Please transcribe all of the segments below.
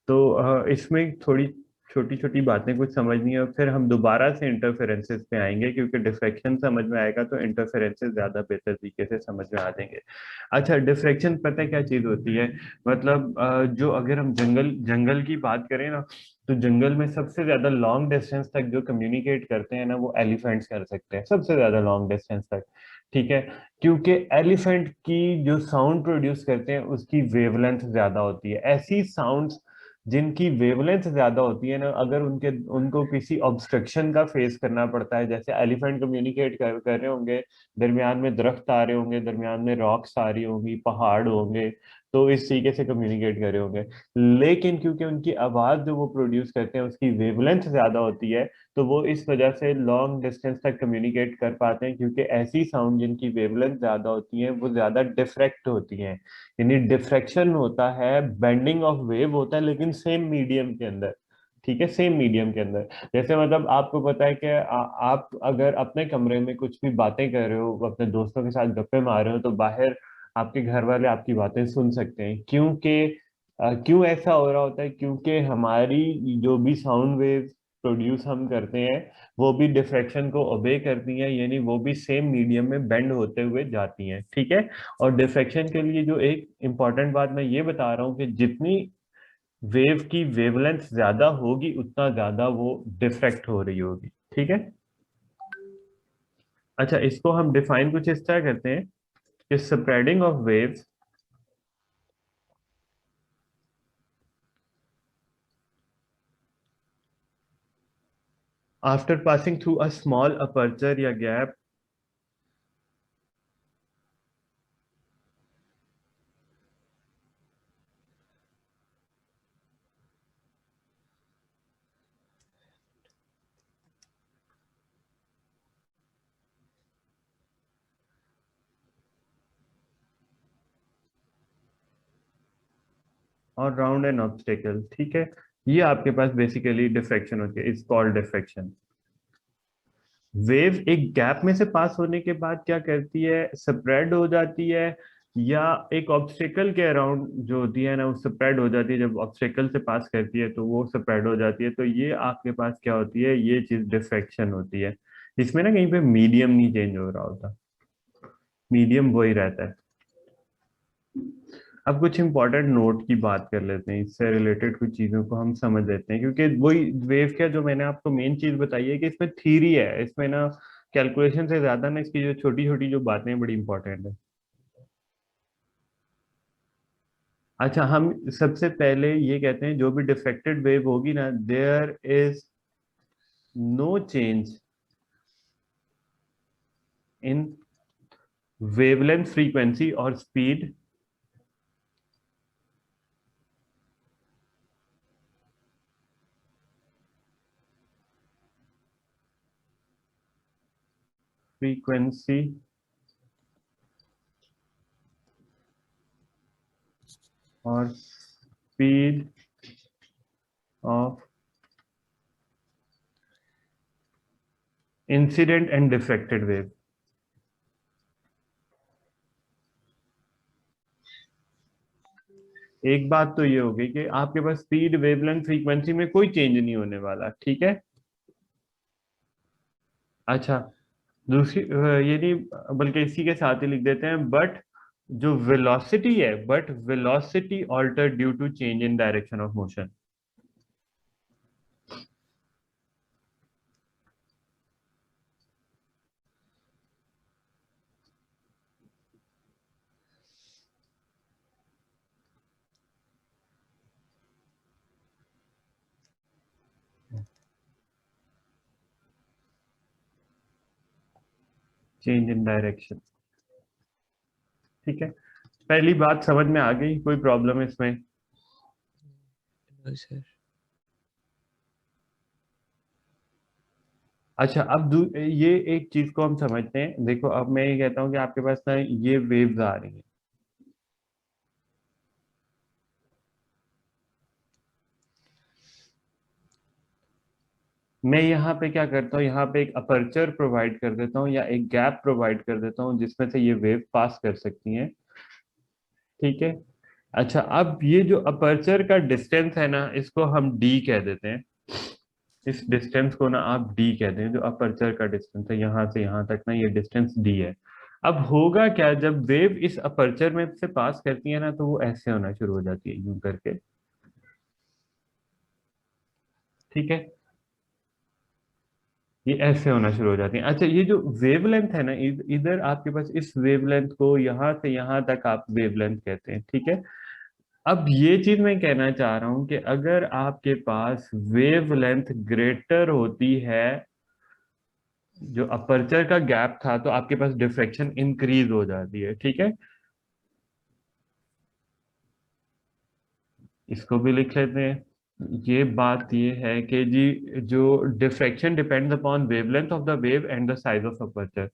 तो इसमें थोड़ी छोटी छोटी बातें कुछ समझनी है, फिर हम दोबारा से इंटरफेरेंसेस पे आएंगे, क्योंकि डिफ्रैक्शन समझ में आएगा तो इंटरफेरेंसेस ज्यादा बेहतर तरीके से समझ में आ जाएंगे। अच्छा, डिफ्रैक्शन पता है क्या चीज होती है? मतलब जो अगर हम जंगल जंगल की बात करें ना, तो जंगल में सबसे ज्यादा लॉन्ग डिस्टेंस तक जो कम्युनिकेट करते हैं ना, वो एलिफेंट्स कर सकते हैं, सबसे ज्यादा लॉन्ग डिस्टेंस तक। ठीक है, क्योंकि एलिफेंट की जो साउंड प्रोड्यूस करते हैं उसकी वेवलेंथ ज्यादा होती है। ऐसी साउंड्स जिनकी वेवलेंथ ज्यादा होती है ना, अगर उनके उनको किसी ऑब्स्ट्रक्शन का फेस करना पड़ता है, जैसे एलिफेंट कम्युनिकेट कर रहे होंगे, दरमियान में दरख्त आ रहे होंगे, दरमियान में रॉक्स आ रही होंगी, पहाड़ होंगे, तो इस तरीके से कम्युनिकेट कर रहे होंगे। लेकिन क्योंकि उनकी आवाज जो वो प्रोड्यूस करते हैं उसकी वेवलेंथ ज्यादा होती है, तो वो इस वजह से लॉन्ग डिस्टेंस तक कम्युनिकेट कर पाते हैं, क्योंकि ऐसी साउंड जिनकी वेवलेंथ ज्यादा होती है वो ज्यादा डिफ्रैक्ट होती हैं। यानी डिफ्रैक्शन होता है, बेंडिंग ऑफ वेव होता है, लेकिन सेम मीडियम के अंदर। ठीक है, सेम मीडियम के अंदर। जैसे मतलब आपको पता है कि आप अगर अपने कमरे में कुछ भी बातें कर रहे हो, अपने दोस्तों के साथ गप्पे मार रहे हो, तो बाहर आपके घर वाले आपकी बातें सुन सकते हैं, क्योंकि क्यों ऐसा हो रहा होता है? क्योंकि हमारी जो भी साउंड वेव प्रोड्यूस हम करते हैं वो भी डिफ्रैक्शन को ओबे करती हैं, यानी वो भी सेम मीडियम में बेंड होते हुए जाती हैं। ठीक है, और डिफ्रैक्शन के लिए जो एक इम्पॉर्टेंट बात मैं ये बता रहा हूँ कि जितनी वेव की वेवलेंथ ज्यादा होगी उतना ज्यादा वो डिफ्रैक्ट हो रही होगी। ठीक है। अच्छा, इसको हम डिफाइन कुछ इस तरह करते हैं कि spreading of waves after passing through a small aperture या गैप। और राउंड एन ऑब्स्टेकल। ठीक है, ये आपके पास बेसिकली डिफ्रैक्शन होती है, इट्स कॉल्ड डिफ्रैक्शन। वेव एक गैप में से पास होने के बाद क्या करती है? स्प्रेड हो जाती है, या एक ऑब्स्टेकल के अराउंड जो होती है ना वो स्प्रेड हो जाती है। जब ऑब्स्टेकल से पास करती है तो वो स्प्रेड हो जाती है, तो ये आपके पास क्या होती है? ये चीज डिफ्रैक्शन होती है। इसमें ना कहीं पे मीडियम नहीं चेंज हो रहा होता, मीडियम वही रहता है। अब कुछ इंपॉर्टेंट नोट की बात कर लेते हैं, इससे रिलेटेड कुछ चीजों को हम समझ लेते हैं, क्योंकि वही वेव का जो मैंने आपको मेन चीज बताई है कि इसमें थ्योरी है, इसमें ना कैलकुलेशन से ज्यादा ना इसकी जो छोटी छोटी जो बातें हैं बड़ी इंपॉर्टेंट है। अच्छा, हम सबसे पहले ये कहते हैं जो भी डिफ्लेक्टेड वेव होगी ना, there is no change in wavelength, frequency और स्पीड। फ्रीक्वेंसी और speed of incident and deflected wave. एक बात तो ये हो गई कि आपके पास स्पीड, वेवलेंथ, फ्रीक्वेंसी में कोई चेंज नहीं होने वाला। ठीक है। अच्छा, दूसरी ये नहीं, बल्कि इसी के साथ ही लिख देते हैं, बट जो वेलोसिटी है, but velocity alter due to change in direction of motion. Change in direction. ठीक है, पहली बात समझ में आ गई? कोई प्रॉब्लम है इसमें? No sir. अच्छा, अब ये एक चीज को हम समझते हैं। देखो, अब मैं ये कहता हूँ कि आपके पास ना ये वेव्स आ रही हैं। मैं यहाँ पे क्या करता हूँ, यहाँ पे एक अपर्चर प्रोवाइड कर देता हूँ या एक गैप प्रोवाइड कर देता हूँ जिसमें से ये वेव पास कर सकती हैं। ठीक है, अच्छा, अब ये जो अपर्चर का डिस्टेंस है ना, इसको हम डी कह देते हैं। इस डिस्टेंस को ना आप डी कहते हैं, जो अपर्चर का डिस्टेंस है यहाँ से यहाँ तक ना, ये डिस्टेंस डी है। अब होगा क्या, जब वेव इस अपर्चर में से पास करती है ना, तो वो ऐसे होना शुरू हो जाती है, यूं करके। ठीक है, ये ऐसे होना शुरू हो जाती है। अच्छा, ये जो वेवलेंथ है ना, इधर आपके पास इस वेवलेंथ को यहाँ से यहाँ तक आप वेवलेंथ कहते हैं, ठीक है। अब ये चीज मैं कहना चाह रहा हूं कि अगर आपके पास वेवलेंथ ग्रेटर होती है, जो अपर्चर का गैप था, तो आपके पास डिफ्रैक्शन इंक्रीज हो जाती है, ठीक है। इसको भी लिख लेते हैं। ये बात ये है कि जी, जो diffraction depends upon wavelength of the wave and the size of aperture.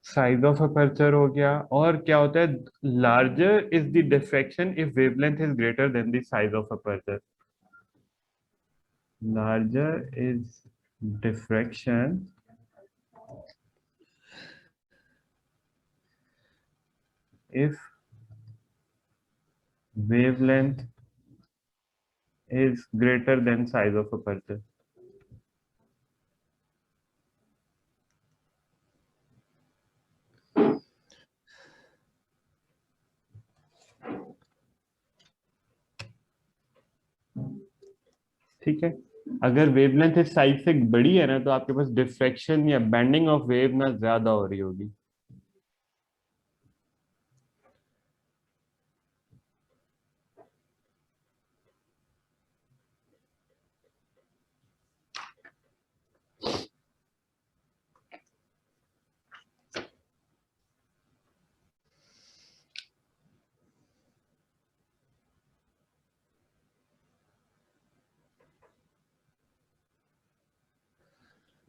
Size of aperture हो गया, और क्या होता है, larger is the diffraction if wavelength is greater than the size of aperture. larger is diffraction if wavelength is greater than size of aperture। ठीक है, अगर wavelength इस साइज से बड़ी है ना, तो आपके पास डिफ्रैक्शन या बेंडिंग ऑफ वेव ना ज्यादा हो रही होगी।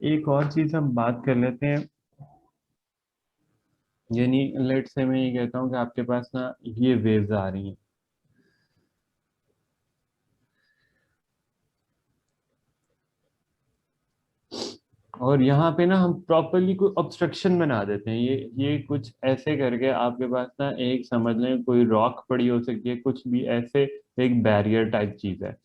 एक और चीज हम बात कर लेते हैं, यानी लेट से मैं ये कहता हूँ कि आपके पास ना ये वेव्स आ रही हैं, और यहाँ पे ना हम प्रॉपरली कोई ऑब्स्ट्रक्शन बना देते हैं। ये कुछ ऐसे करके आपके पास ना, एक समझ लें कोई रॉक पड़ी हो सकती है, कुछ भी ऐसे, एक बैरियर टाइप चीज है।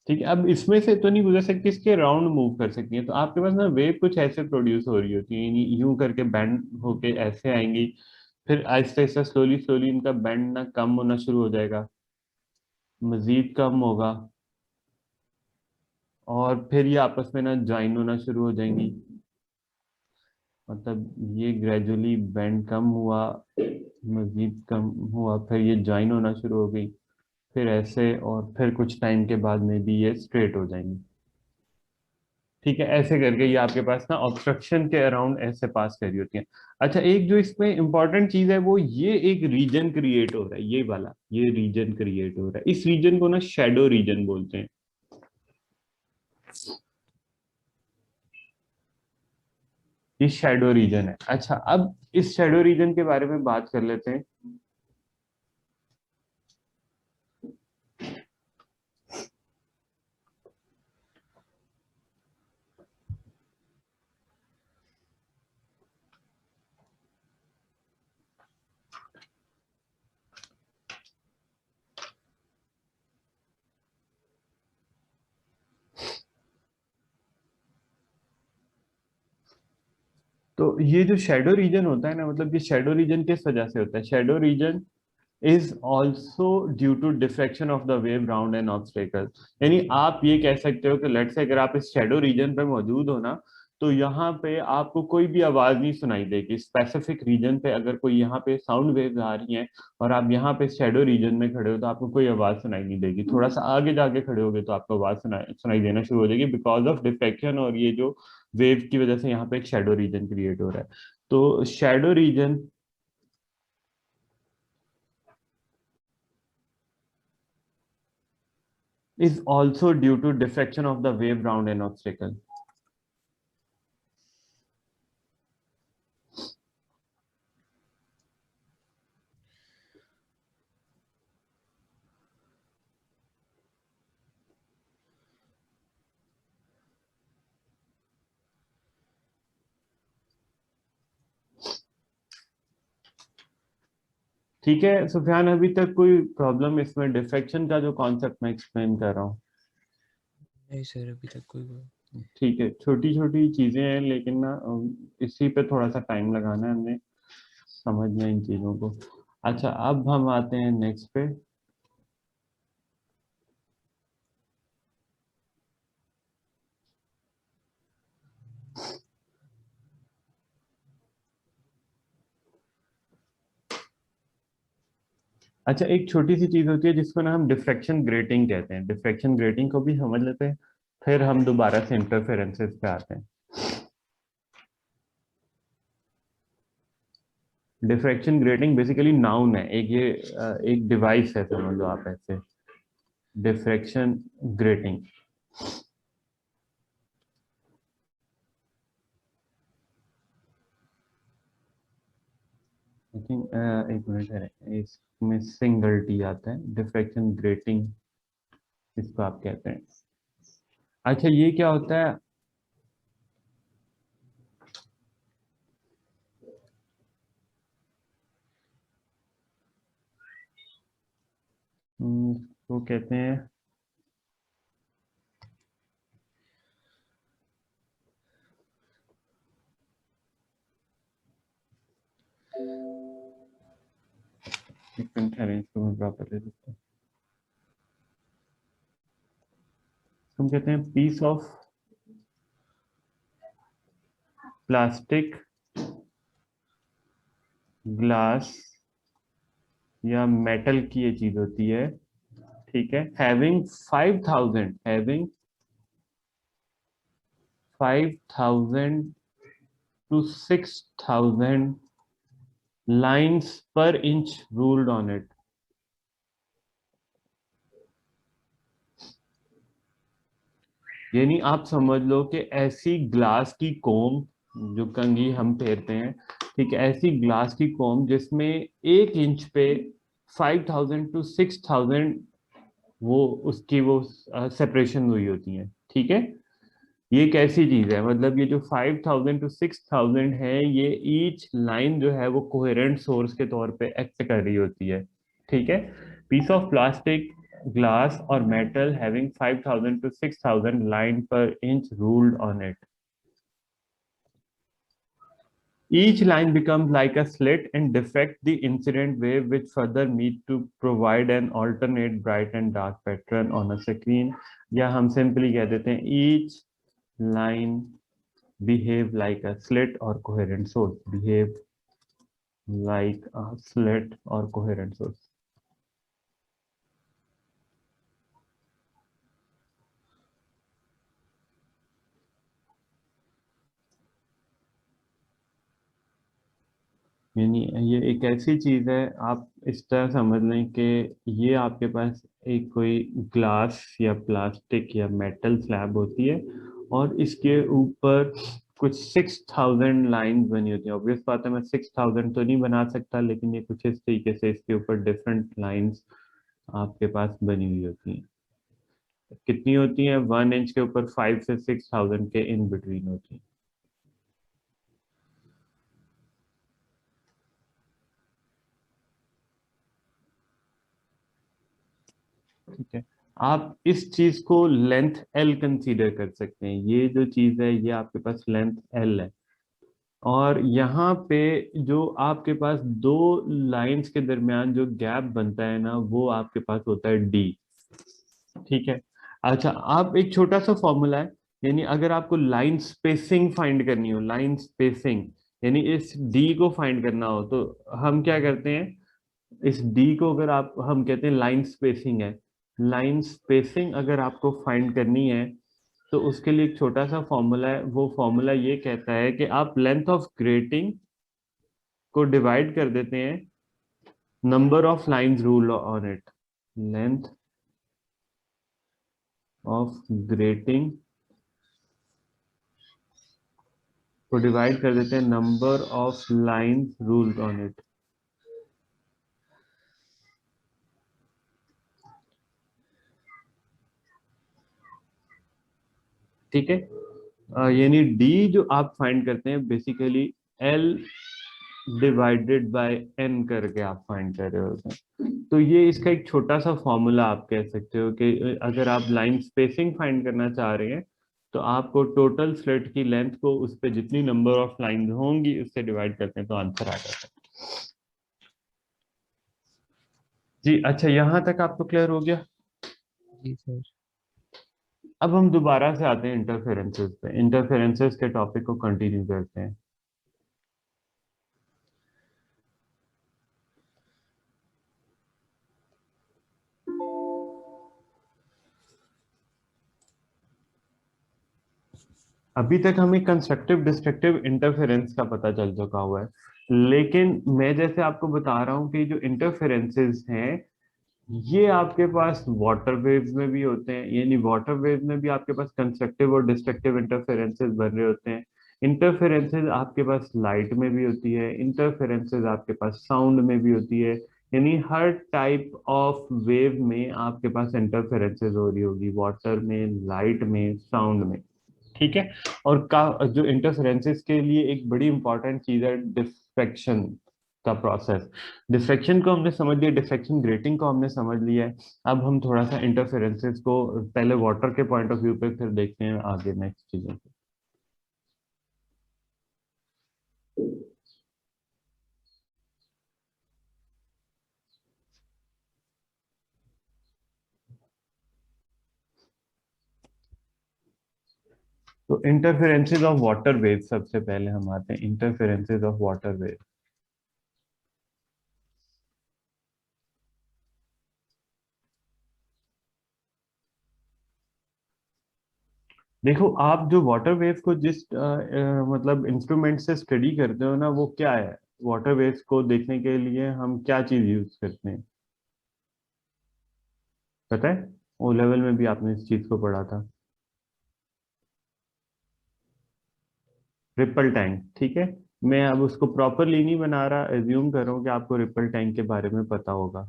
ठीक है, अब इसमें से तो नहीं गुजर सकती, इसके राउंड मूव कर सकती है, तो आपके पास ना वेव कुछ ऐसे प्रोड्यूस हो रही होती है, यानी यूं करके बैंड होके ऐसे आएंगी, फिर आहिस्ता आहिस्ता स्लोली स्लोली इनका बैंड ना कम होना शुरू हो जाएगा, मजीद कम होगा, और फिर ये आपस में ना ज्वाइन होना शुरू हो जाएंगी। मतलब ये ग्रेजुअली बैंड कम हुआ, मजीद कम हुआ, फिर ये ज्वाइन होना शुरू हो गई, फिर ऐसे, और फिर कुछ टाइम के बाद में भी ये स्ट्रेट हो जाएंगी। ठीक है, ऐसे करके ये आपके पास ना ऑब्स्ट्रक्शन के अराउंड ऐसे पास कर रही होती है। अच्छा, एक जो इसमें इंपॉर्टेंट चीज है, वो ये एक रीजन क्रिएट हो रहा है, ये वाला, ये रीजन क्रिएट हो रहा है, इस रीजन को ना शैडो रीजन बोलते हैं। ये शैडो रीजन है। अच्छा, अब इस शैडो रीजन के बारे में बात कर लेते हैं। तो ये जो शेडो रीजन होता है ना, मतलब ये शेडो रीजन किस वजह से होता है, shadow region is also due to diffraction of the wave round an obstacle. यानी आप ये कह सकते हो कि लेट्स से अगर आप इस शेडो रीजन पे मौजूद हो ना, तो यहाँ पे आपको कोई भी आवाज नहीं सुनाई देगी। स्पेसिफिक रीजन पे अगर कोई यहाँ पे साउंड वेव्स आ रही हैं, और आप यहाँ पे शेडो रीजन में खड़े हो, तो आपको कोई आवाज सुनाई नहीं देगी। थोड़ा सा आगे जाके खड़े होगे तो आपको आवाज सुनाई सुनाई देना शुरू हो जाएगी, बिकॉज ऑफ डिफ्रैक्शन, और ये जो वेव की वजह से यहाँ पे एक शेडो रीजन क्रिएट हो रहा है। तो shadow reason, is also due to deflection of the wave round an obstacle. ठीक है सुफियान, अभी तक कोई प्रॉब्लम इसमें डिफ्रैक्शन का जो कॉन्सेप्ट मैं एक्सप्लेन कर रहा हूँ? नहीं सर, अभी तक कोई बात ठीक है, छोटी छोटी चीजें हैं लेकिन ना इसी पे थोड़ा सा टाइम लगाना है हमें समझना इन चीजों को। अच्छा, अब हम आते हैं नेक्स्ट पे। अच्छा, एक छोटी सी चीज होती है जिसको ना हम डिफ्रैक्शन ग्रेटिंग कहते हैं। डिफ्रैक्शन ग्रेटिंग को भी समझ लेते हैं, फिर हम दोबारा से इंटरफेरेंसेस पे आते हैं। डिफ्रैक्शन ग्रेटिंग बेसिकली नाउन है, एक ये एक डिवाइस है, समझ लो आप ऐसे। डिफ्रैक्शन ग्रेटिंग, आई थिंक एक मिनट है, इसमें सिंगल टी आता है। डिफ्रैक्शन ग्रेटिंग इसको आप कहते हैं। अच्छा, ये क्या होता है? वो कहते हैं एक मिनट है, इसको मैं प्रॉपर ले सकता हूँ। हम कहते हैं पीस ऑफ प्लास्टिक, ग्लास या मेटल की ये चीज होती है, ठीक है। हैविंग 5,000 to 6,000 लाइन्स पर इंच रूल्ड ऑन इट। यानी आप समझ लो कि ऐसी ग्लास की कोम, जो कंघी हम फेरते हैं, ठीक है, ऐसी ग्लास की कोम जिसमें 1 इंच पे 5,000 to 6,000 वो उसकी वो सेपरेशन हुई होती है, ठीक है। ये कैसी चीज है? मतलब ये जो 5,000 to 6,000 है, ये ईच लाइन जो है वो कोहेरेंट सोर्स के तौर पे एक्ट कर रही होती है, ठीक है। पीस ऑफ प्लास्टिक, ग्लास और मेटल हैविंग 5,000 to 6,000 लाइन पर inch ruled on it, each line becomes like a slit and deflect the incident wave, which further meet to provide an alternate bright and dark pattern on a screen. या हम simply कह देते हैं each line behave like a slit or coherent source, behave like a slit or coherent source. यानी ये एक ऐसी चीज है, आप इस तरह समझ लें कि ये आपके पास एक कोई ग्लास या प्लास्टिक या मेटल स्लैब होती है, और इसके ऊपर कुछ 6,000 लाइन बनी होती है। ऑब्वियस बात है, मैं 6,000 तो नहीं बना सकता, लेकिन ये कुछ इस तरीके से इसके ऊपर डिफरेंट लाइंस आपके पास बनी हुई होती हैं। कितनी होती है? 1 इंच के ऊपर 5 से 6,000 के इन बिटवीन होती है। ठीक है, आप इस चीज को लेंथ एल कंसीडर कर सकते हैं। ये जो चीज है ये आपके पास लेंथ एल है, और यहाँ पे जो आपके पास दो लाइंस के दरमियान जो गैप बनता है ना, वो आपके पास होता है डी, ठीक है। अच्छा, आप एक छोटा सा फॉर्मूला है, यानी अगर आपको लाइन स्पेसिंग फाइंड करनी हो, लाइन स्पेसिंग यानी इस डी को फाइंड करना हो, तो हम क्या करते हैं? इस डी को अगर आप, हम कहते हैं लाइन स्पेसिंग है, लाइन स्पेसिंग अगर आपको फाइंड करनी है तो उसके लिए एक छोटा सा फॉर्मूला है। वो फॉर्मूला ये कहता है कि आप लेंथ ऑफ ग्रेटिंग को डिवाइड कर देते हैं number of lines rule on it. Length of grating को डिवाइड कर देते हैं number of lines ruled on it. ठीक है, यानी डी जो आप फाइंड करते हैं basically L divided by N करके आप फाइंड कर रहे होते हैं। तो ये इसका एक छोटा सा फॉर्मूला आप कह सकते हो कि अगर आप लाइन स्पेसिंग फाइंड करना चाह रहे हैं तो आपको टोटल स्लिट की लेंथ को उस पे जितनी नंबर ऑफ लाइन होंगी उससे डिवाइड करते हैं तो आंसर आ जाता है। जी अच्छा, यहां तक आपको क्लियर हो गया। जी सर। अब हम दोबारा से आते हैं इंटरफेरेंसेस पे, इंटरफेरेंसेस के टॉपिक को कंटिन्यू करते हैं। अभी तक हमें कंस्ट्रक्टिव डिस्ट्रक्टिव इंटरफेरेंस का पता चल चुका हुआ है, लेकिन मैं जैसे आपको बता रहा हूँ कि जो इंटरफेरेंसेस हैं ये आपके पास वाटर वेव्स में भी होते हैं, यानी वाटर वेव में भी आपके पास कंस्ट्रक्टिव और डिस्ट्रक्टिव इंटरफेरेंसेस बन रहे होते हैं। इंटरफेरेंसेस आपके पास लाइट में भी होती है, इंटरफेरेंसेस आपके पास साउंड में भी होती है, यानी हर टाइप ऑफ वेव में आपके पास इंटरफेरेंसेस हो रही होगी, वाटर में, लाइट में, साउंड में। ठीक है, और का जो इंटरफेरेंसेस के लिए एक बड़ी इंपॉर्टेंट चीज है डिफ्रैक्शन का प्रोसेस। डिफ्रैक्शन को हमने समझ लिया, डिफ्रैक्शन ग्रेटिंग को हमने समझ लिया है। अब हम थोड़ा सा इंटरफेरेंसेस को पहले वाटर के पॉइंट ऑफ व्यू पे फिर देखते हैं आगे नेक्स्ट चीजों को। तो इंटरफेरेंसेस ऑफ वाटर वेव, सबसे पहले हम आते हैं इंटरफेरेंसेस ऑफ वाटर वेव। देखो, आप जो वाटर वेव को जिस मतलब इंस्ट्रूमेंट से स्टडी करते हो ना, वो क्या है, वाटर वेव्स को देखने के लिए हम क्या चीज यूज करते हैं पता है? ओ लेवल में भी आपने इस चीज को पढ़ा था, रिपल टैंक। ठीक है, मैं अब उसको प्रॉपरली नहीं बना रहा, एज्यूम कर रहा हूँ कि आपको रिपल टैंक के बारे में पता होगा।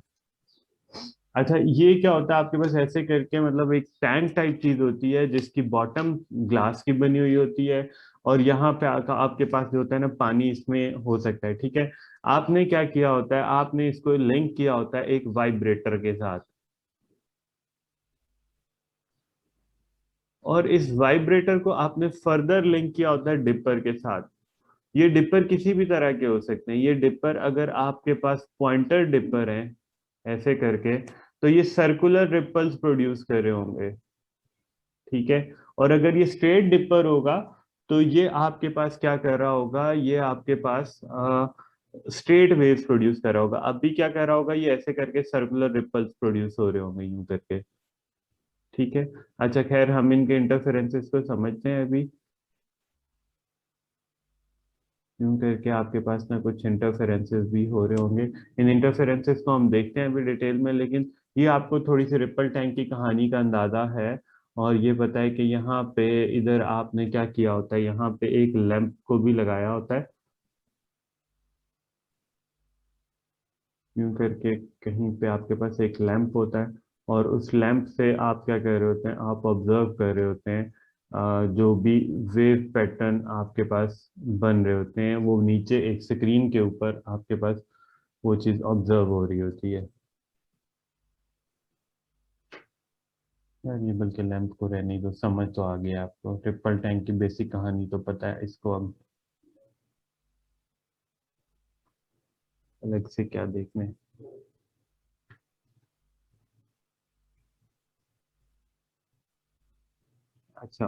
अच्छा, ये क्या होता है आपके पास ऐसे करके, मतलब एक टैंक टाइप चीज होती है जिसकी बॉटम ग्लास की बनी हुई होती है, और यहाँ पे आपके पास जो होता है ना पानी इसमें हो सकता है। ठीक है, आपने क्या किया होता है, आपने इसको लिंक किया होता है एक वाइब्रेटर के साथ, और इस वाइब्रेटर को आपने फर्दर लिंक किया होता है डिपर के साथ। ये डिपर किसी भी तरह के हो सकते हैं, ये डिपर अगर आपके पास पॉइंटर डिपर है ऐसे करके, तो ये सर्कुलर रिपल्स प्रोड्यूस कर रहे होंगे। ठीक है, और अगर ये स्ट्रेट डिपर होगा तो ये आपके पास क्या कर रहा होगा, ये आपके पास स्ट्रेट वेव्स प्रोड्यूस कर रहा होगा। अभी क्या कर रहा होगा, ये ऐसे करके सर्कुलर रिपल्स प्रोड्यूस हो रहे होंगे यूं करके। ठीक है, अच्छा खैर हम इनके इंटरफेरेंसेस को समझते हैं अभी। यूं करके आपके पास ना कुछ इंटरफेरेंसेस भी हो रहे होंगे, इन इंटरफेरेंसेस को हम देखते हैं अभी डिटेल में, लेकिन ये आपको थोड़ी सी रिपल टैंक की कहानी का अंदाजा है। और ये पता है कि यहाँ पे इधर आपने क्या किया होता है, यहाँ पे एक लैंप को भी लगाया होता है यूं करके, कहीं पे आपके पास एक लैंप होता है, और उस लैंप से आप क्या कर रहे होते हैं, आप ऑब्जर्व कर रहे होते हैं जो भी वेव पैटर्न आपके पास बन रहे होते हैं वो नीचे एक स्क्रीन के ऊपर आपके पास वो चीज ऑब्जर्व हो रही होती है। यार ये बल्कि लैंप को रहने दो, समझ तो आ गया आपको, ट्रिपल टैंक की बेसिक कहानी तो पता है, इसको अब अलग से क्या देखने। अच्छा,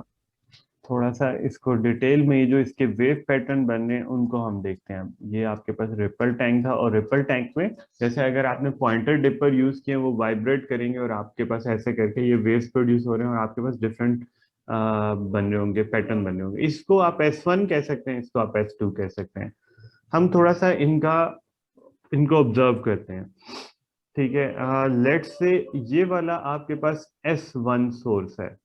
थोड़ा सा इसको डिटेल में, ये जो इसके वेव पैटर्न बन रहे हैं उनको हम देखते हैं। ये आपके पास रिपल टैंक था, और रिपल टैंक में जैसे अगर आपने पॉइंटर डिपर यूज किए वो वाइब्रेट करेंगे और आपके पास ऐसे करके ये वेव्स प्रोड्यूस हो रहे हैं, और आपके पास डिफरेंट बन रहे होंगे, पैटर्न बन रहे होंगे। इसको आप S1 कह सकते हैं, इसको आप S2 कह सकते हैं। हम थोड़ा सा इनको ऑब्जर्व करते हैं। ठीक है, लेट्स से ये वाला आपके पास S1 सोर्स है,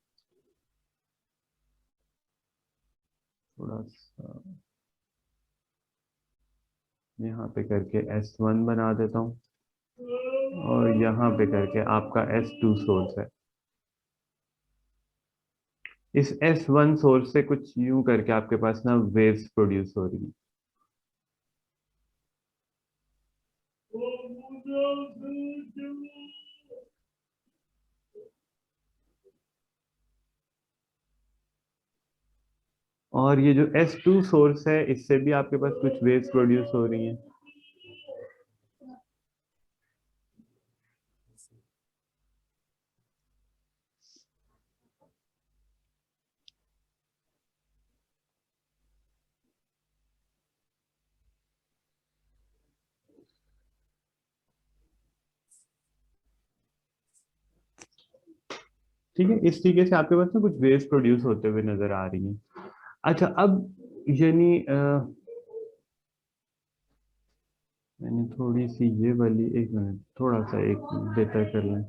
थोड़ा सा यहाँ पे करके S1 बना देता हूँ और यहाँ पे करके आपका S2 सोर्स है। इस S1 सोर्स से कुछ यूं करके आपके पास ना वेव्स प्रोड्यूस हो रही है। और ये जो S2 सोर्स है इससे भी आपके पास कुछ वेव्स प्रोड्यूस हो रही हैं। ठीक है, इस तरीके से आपके पास ना कुछ वेव्स प्रोड्यूस होते हुए नजर आ रही हैं। अच्छा, अब यानी मैंने थोड़ी सी ये वाली, एक मिनट, थोड़ा सा एक बेहतर कर लें।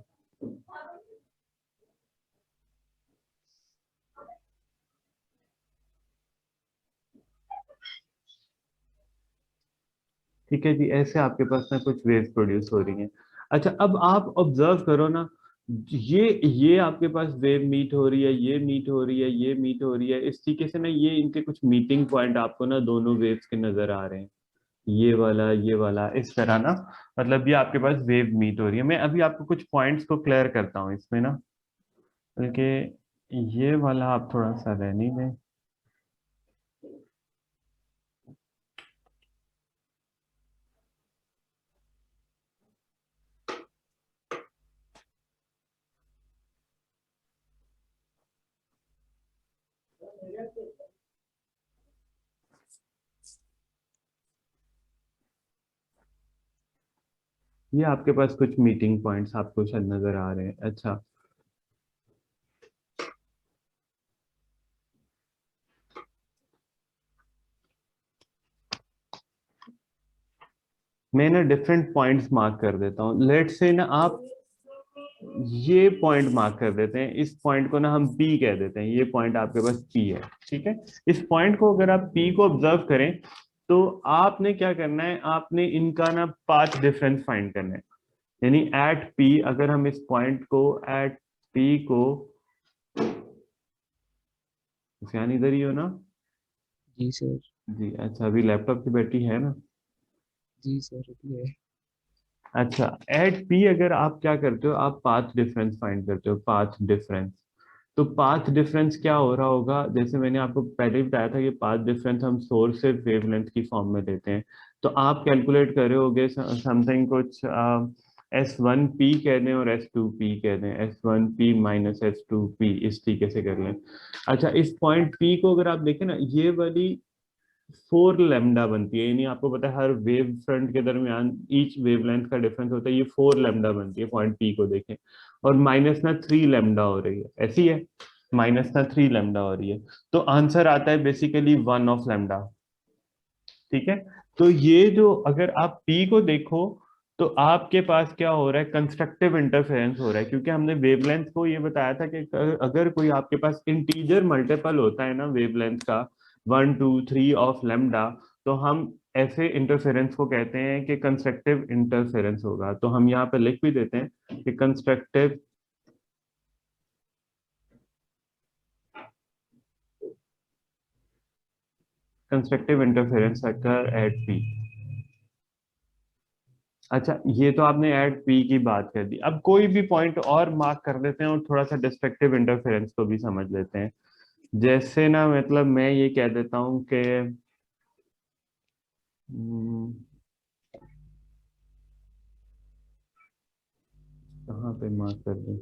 ठीक है जी, ऐसे आपके पास ना कुछ वेव्स प्रोड्यूस हो रही हैं। अच्छा, अब आप ऑब्जर्व करो ना, ये आपके पास वेव मीट हो रही है, ये मीट हो रही है, ये मीट हो रही है, इस तरीके से ना ये इनके कुछ मीटिंग पॉइंट आपको ना दोनों वेव्स के नजर आ रहे हैं। ये वाला इस तरह ना, मतलब ये आपके पास वेव मीट हो रही है। मैं अभी आपको कुछ पॉइंट्स को क्लियर करता हूँ इसमें ना, बल्कि ये वाला आप थोड़ा सा रहने दें। ये आपके पास कुछ मीटिंग पॉइंट्स आपको शायद नजर आ रहे हैं। अच्छा, मैं ना डिफरेंट पॉइंट्स मार्क कर देता हूँ। लेट से ना आप ये पॉइंट मार्क कर देते हैं, इस पॉइंट को ना हम P कह देते हैं, ये पॉइंट आपके पास P है। ठीक है, इस पॉइंट को अगर आप P को ऑब्जर्व करें तो आपने क्या करना है, आपने इनका ना पाथ डिफरेंस फाइंड करना है। यानी एट P, अगर हम इस पॉइंट को एट P को, यानी इधर ही हो ना? जी सर। जी, अच्छा, अभी लैपटॉप की बैटरी है ना? जी सर अभी है। अच्छा, एट P अगर आप क्या करते हो, आप पाथ डिफरेंस फाइंड करते हो, पाथ डिफरेंस। तो पाथ डिफरेंस क्या हो रहा होगा, जैसे मैंने आपको पहले ही बताया था कि पाथ डिफरेंस हम सोर्स से वेवलेंथ की फॉर्म में देते हैं। तो आप कैलकुलेट कर रहे होगे समथिंग कुछ S1P कह दें और S2P कह दें, S1P माइनस S2P, इस तरीके से कर लें। अच्छा, इस पॉइंट P को अगर आप देखें ना, ये वाली 4 लैम्डा बनती है, यानी आपको पता है हर वेव फ्रंट के दरमियान ईच वेवलेंथ का डिफरेंस होता है, ये 4 लैम्डा बनती है पॉइंट P को देखें। और माइनस ना 3 लैम्डा हो रही है, ऐसी है, माइनस ना 3 लैम्डा हो रही है। तो आंसर आता है बेसिकली 1 ऑफ लैम्डा। ठीक है, तो ये जो अगर आप P को देखो तो आपके पास क्या हो रहा है, कंस्ट्रक्टिव इंटरफेरेंस हो रहा है, क्योंकि हमने वेवलेंथ को ये बताया था कि अगर कोई आपके पास इंटीजर मल्टीपल होता है ना वेवलेंथ का, 1 2 3 ऑफ लैम्डा, तो हम ऐसे इंटरफेरेंस को कहते हैं कि कंस्ट्रक्टिव इंटरफेरेंस होगा। तो हम यहाँ पे लिख भी देते हैं कि constructive interference occur at P। अच्छा, ये तो आपने एट P की बात कर दी। अब कोई भी पॉइंट और मार्क कर लेते हैं और थोड़ा सा डिस्ट्रक्टिव इंटरफेरेंस को भी समझ लेते हैं। जैसे ना, मतलब मैं ये कह देता हूँ कि कहाँ पे मार्क कर दें,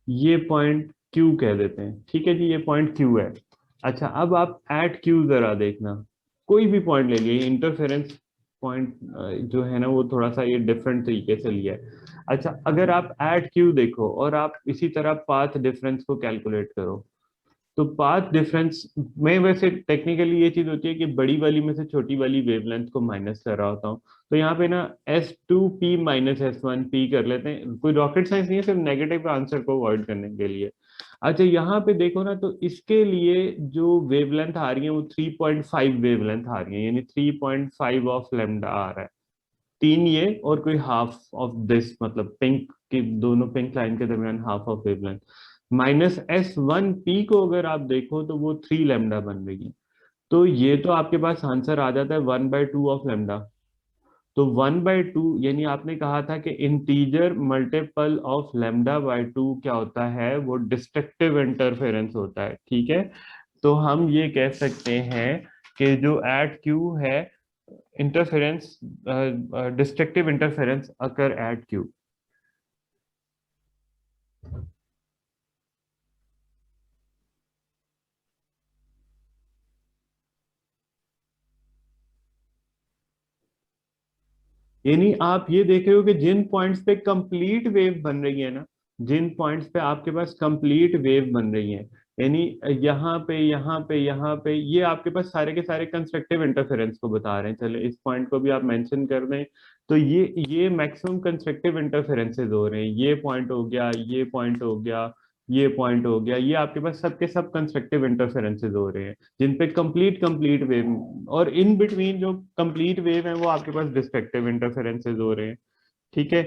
ये पॉइंट Q कह देते हैं। ठीक है जी, ये पॉइंट Q है। अच्छा, अब आप एट Q जरा देखना, कोई भी पॉइंट ले लिए, इंटरफेरेंस पॉइंट जो है ना वो थोड़ा सा ये डिफरेंट तरीके से लिया है। अच्छा, अगर आप एट Q देखो और आप इसी तरह पाथ डिफरेंस को कैलकुलेट करो, तो पाथ डिफरेंस में वैसे टेक्निकली ये चीज होती है कि बड़ी वाली में से छोटी वाली वेवलेंथ को माइनस कर रहा होता हूँ। तो यहाँ पे ना S2P माइनस S1P कर लेते हैं, कोई रॉकेट साइंस नहीं है, सिर्फ नेगेटिव आंसर को अवॉइड करने के लिए। अच्छा यहाँ पे देखो ना, तो इसके लिए जो वेवलेंथ आ रही है वो 3.5 वेवलेंथ आ रही है, यानी 3.5 ऑफ लेमडा आ रहा है। तीन ये और कोई हाफ ऑफ दिस, मतलब पिंक की दोनों पिंक लाइन के दरमियान हाफ ऑफ वेवलेंथ। -S1P को अगर आप देखो तो वो 3 लेमडा बन रही है। तो ये तो आपके पास आंसर आ जाता है 1/2 ऑफ लेमडा। तो 1/2 यानी आपने कहा था कि इंटीजर मल्टीपल ऑफ लेमडा/2 क्या होता है, वो डिस्ट्रक्टिव इंटरफेरेंस होता है, ठीक है। तो हम ये कह सकते हैं कि जो एट क्यू है, interference, destructive interference occur at Q. यानी आप ये देख रहे हो कि जिन पॉइंट्स पे कंप्लीट वेव बन रही है ना, जिन पॉइंट्स पे आपके पास कंप्लीट वेव बन रही है, यानी यहाँ पे यहाँ पे यहाँ पे, ये आपके पास सारे के सारे कंस्ट्रक्टिव इंटरफेरेंस को बता रहे हैं। चले इस पॉइंट को भी आप मेंशन कर दें, तो ये मैक्सिमम कंस्ट्रक्टिव इंटरफेरेंसेस हो रहे हैं। ये पॉइंट हो गया, ये पॉइंट हो गया, ये पॉइंट हो गया, ये आपके पास सबके सब कंस्ट्रक्टिव इंटरफेरेंसेस हो रहे हैं जिन पे कंप्लीट कंप्लीट वेव, और इन बिटवीन जो कंप्लीट वेव है वो आपके पास डिस्ट्रक्टिव इंटरफेरेंसेस हो रहे हैं, ठीक है।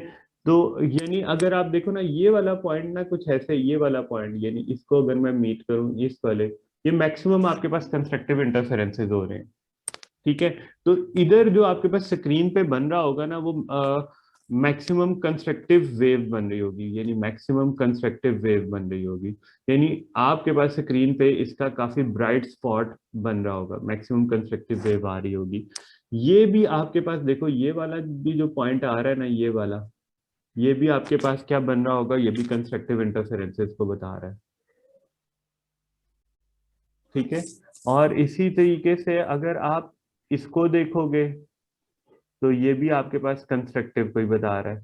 तो यानी अगर आप देखो ना, ये वाला पॉइंट ना कुछ ऐसे, ये वाला पॉइंट यानी इसको अगर मैं मीट करूं इस वाले, ये मैक्सिमम आपके पास कंस्ट्रक्टिव इंटरफेरेंसेस हो रहे हैं, ठीक है। तो इधर जो आपके पास स्क्रीन पे बन रहा होगा ना, वो मैक्सिमम कंस्ट्रक्टिव वेव बन रही होगी, यानी मैक्सिमम कंस्ट्रक्टिव वेव बन रही होगी। यानी आपके पास स्क्रीन पे इसका काफी ब्राइट स्पॉट बन रहा होगा, मैक्सिमम कंस्ट्रक्टिव वेव आ रही होगी। ये भी आपके पास देखो, ये वाला भी जो पॉइंट आ रहा है ना, ये वाला, ये भी आपके पास क्या बन रहा होगा, ये भी कंस्ट्रक्टिव इंटरफेरेंसेस को बता रहा है, ठीक है। और इसी तरीके से अगर आप इसको देखोगे, तो ये भी आपके पास कंस्ट्रक्टिव कोई बता रहा है।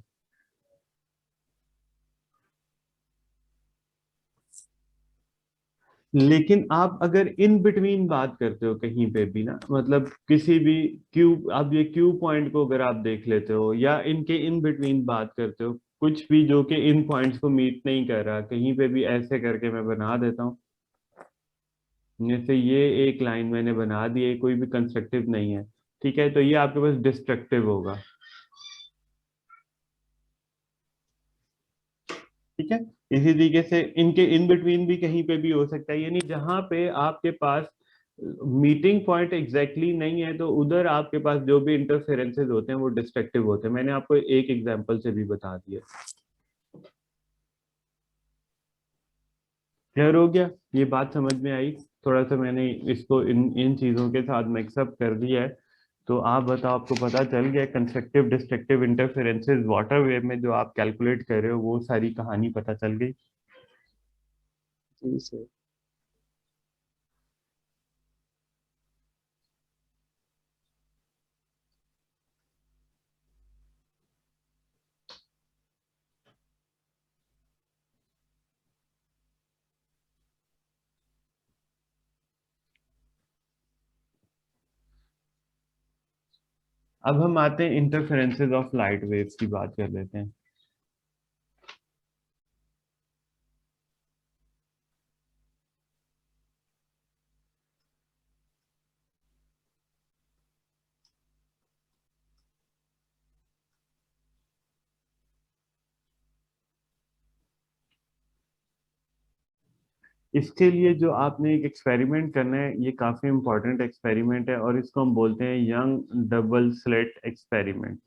लेकिन आप अगर इन बिटवीन बात करते हो कहीं पे भी ना, मतलब किसी भी क्यू, अब ये क्यू पॉइंट को अगर आप देख लेते हो या इनके इन बिटवीन बात करते हो, कुछ भी जो कि इन पॉइंट्स को मीट नहीं कर रहा, कहीं पे भी ऐसे करके मैं बना देता हूँ, जैसे ये एक लाइन मैंने बना दी है, कोई भी कंस्ट्रक्टिव नहीं है, ठीक है, तो ये आपके पास डिस्ट्रक्टिव होगा, ठीक है। इसी तरीके से इनके इन बिटवीन भी कहीं पे भी हो सकता है, यानी जहां पे आपके पास मीटिंग पॉइंट एग्जैक्टली नहीं है, तो उधर आपके पास जो भी इंटरफेरेंसेस होते हैं वो डिस्ट्रक्टिव होते हैं। मैंने आपको एक एग्जांपल से भी बता दिया। क्लियर हो गया, ये बात समझ में आई? थोड़ा सा मैंने इसको इन इन चीजों के साथ मिक्सअप कर दिया है। तो आप बताओ, आपको पता चल गया constructive destructive interferences water wave में जो आप कैलकुलेट कर रहे हो, वो सारी कहानी पता चल गई? जी सर। अब हम आते हैं इंटरफेरेंसेस ऑफ लाइट वेव्स की बात कर लेते हैं। इसके लिए जो आपने एक एक्सपेरिमेंट करना है, ये काफी इंपॉर्टेंट एक्सपेरिमेंट है और इसको हम बोलते हैं यंग डबल स्लिट एक्सपेरिमेंट।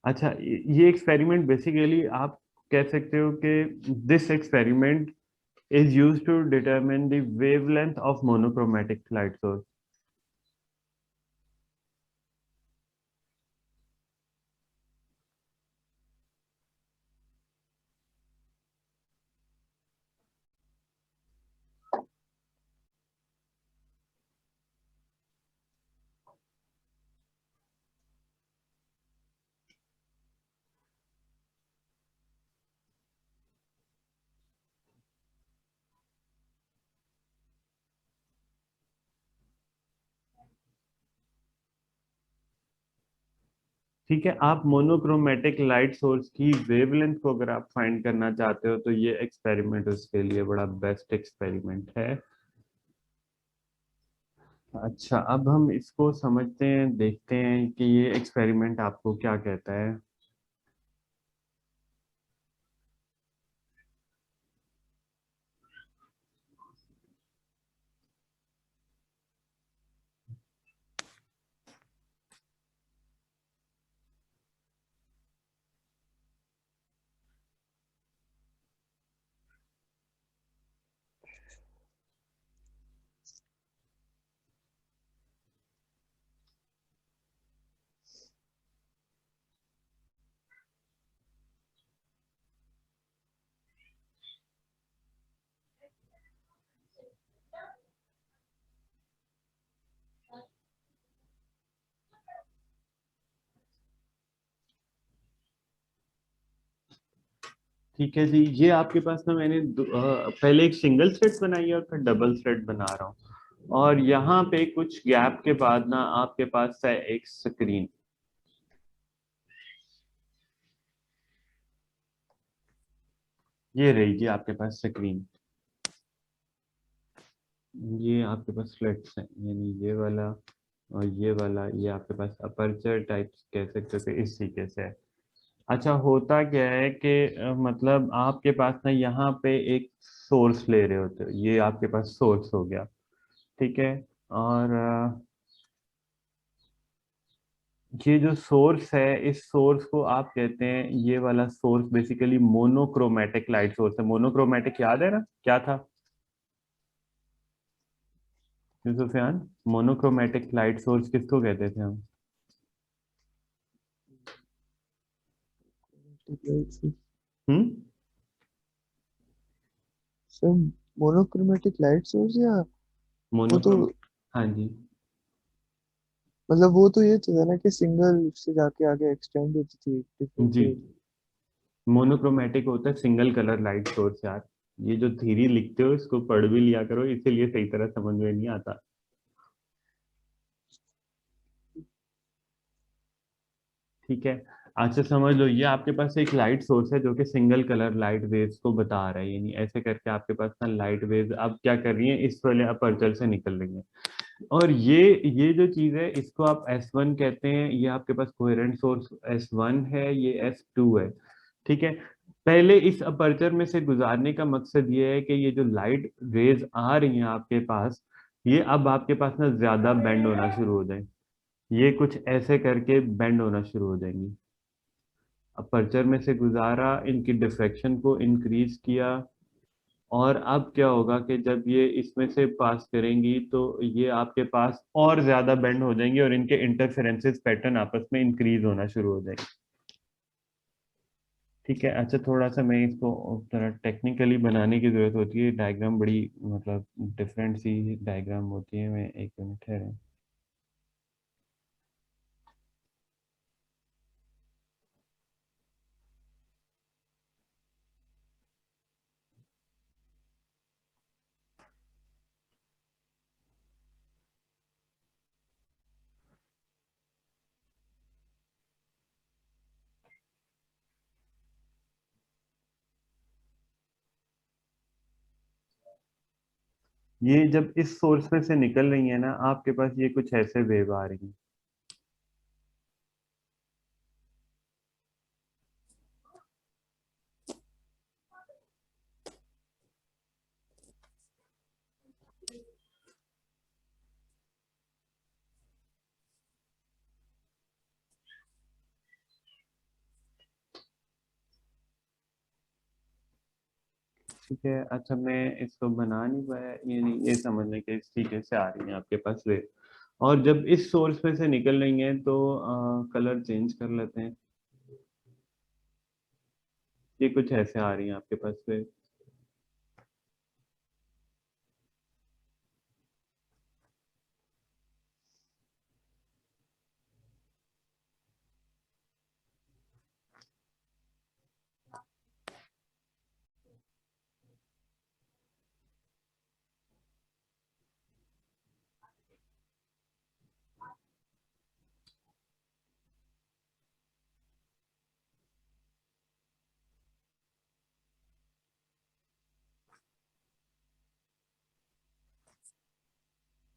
अच्छा, ये एक्सपेरिमेंट बेसिकली आप कह सकते हो कि this experiment is used to determine the wavelength of monochromatic light source. ठीक है, आप मोनोक्रोमेटिक लाइट सोर्स की वेवलेंथ को अगर आप फाइंड करना चाहते हो तो ये एक्सपेरिमेंट उसके लिए बड़ा बेस्ट एक्सपेरिमेंट है। अच्छा, अब हम इसको समझते हैं, देखते हैं कि ये एक्सपेरिमेंट आपको क्या कहता है। ठीक है जी, ये आपके पास ना मैंने पहले एक सिंगल थ्रेड बनाई है और फिर डबल थ्रेड बना रहा हूँ। और यहाँ पे कुछ गैप के बाद ना आपके पास है एक स्क्रीन। ये रही जी आपके पास स्क्रीन। ये आपके पास फ्लैट्स हैं, यानी ये वाला और ये वाला, ये आपके पास अपर्चर टाइप कह सकते हो कि इस तरीके से है। अच्छा, होता क्या है कि मतलब आपके पास ना यहाँ पे एक सोर्स ले रहे होते हो, ये आपके पास सोर्स हो गया। ठीक है। और ये जो सोर्स है, इस सोर्स को आप कहते हैं, ये वाला source basically monochromatic light source है। मोनोक्रोमेटिक याद है ना क्या था सुफियान? मोनोक्रोमेटिक लाइट सोर्स किसको कहते थे हम? हम्म। सर मोनोक्रोमेटिक लाइट सोर्स या वो तो मोनोक्रोम हाँ जी। मतलब वो तो ये था ना कि सिंगल से जाके आगे एक्सटेंड होती थी जी, डिफरेंशिएट। मोनोक्रोमेटिक होता है सिंगल कलर लाइट सोर्स यार। ये जो थ्योरी लिखते हो इसको पढ़ भी लिया करो, इसीलिए सही तरह समझ में नहीं आता। ठीक है। अच्छा समझ लो, ये आपके पास एक लाइट सोर्स है जो कि सिंगल कलर लाइट वेव्स को बता रहा है, यानी ऐसे करके आपके पास ना लाइट वेव्स अब क्या कर रही है, इस वाले अपर्चर से निकल रही है। और ये जो चीज है इसको आप S1 कहते हैं। ये आपके पास कोहेरेंट सोर्स S1 है, ये S2 है। ठीक है। पहले इस अपर्चर में से गुजारने का मकसद ये है कि ये जो लाइट रेज आ रही हैं आपके पास, ये अब आपके पास ना ज्यादा बेंड होना शुरू हो जाए। ये कुछ ऐसे करके बेंड होना शुरू हो जाएंगी। अपर्चर में से गुजारा, इनकी डिफ्रैक्शन को इंक्रीज किया। और अब क्या होगा कि जब ये इसमें से पास करेंगी तो ये आपके पास और ज्यादा बेंड हो जाएंगी और इनके इंटरफेरेंसेस पैटर्न आपस में इंक्रीज होना शुरू हो जाएंगे। ठीक है। अच्छा, थोड़ा सा मैं इसको थोड़ा टेक्निकली बनाने की जरूरत होती है, डायग्राम बड़ी मतलब डिफरेंट सी डायग्राम होती है। मैं एक मिनट है। ये जब इस सोर्स में से निकल रही है ना आपके पास, ये कुछ ऐसे वेव आ रही है। ठीक है। अच्छा, मैं इसको बना नहीं पाया, ये नहीं, ये समझने के इस तरीके से आ रही है आपके पास वेव। और जब इस सोर्स में से निकल रही हैं तो कलर चेंज कर लेते हैं। ये कुछ ऐसे आ रही है आपके पास वेव।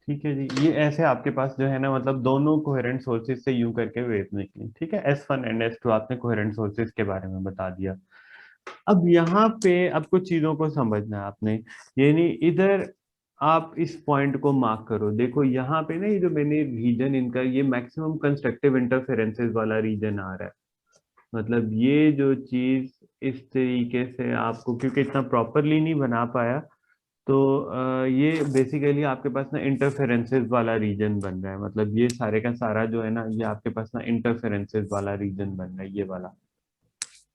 ठीक है जी, ये ऐसे आपके पास जो है ना मतलब दोनों कोहेरेंट सोर्सेज से यूं करके वेव निकली। ठीक है, S1 एंड S2 आपने कोहेरेंट सोर्सेज के बारे में बता दिया। अब यहाँ पे अब कुछ चीजों को समझना है आपने, यानी इधर आप इस पॉइंट को मार्क करो। देखो यहाँ पे ना ये जो मैंने रीजन इनका, ये मैक्सिमम कंस्ट्रक्टिव इंटरफेरेंसेस वाला रीजन आ रहा है। मतलब ये जो चीज इस तरीके से आपको, क्योंकि इतना प्रॉपरली नहीं बना पाया, तो ये बेसिकली आपके पास ना इंटरफेरेंसेस वाला रीजन बन रहा है। मतलब ये सारे का सारा जो है ना, ये आपके पास ना इंटरफेरेंसेस वाला रीजन बन रहा है, ये वाला।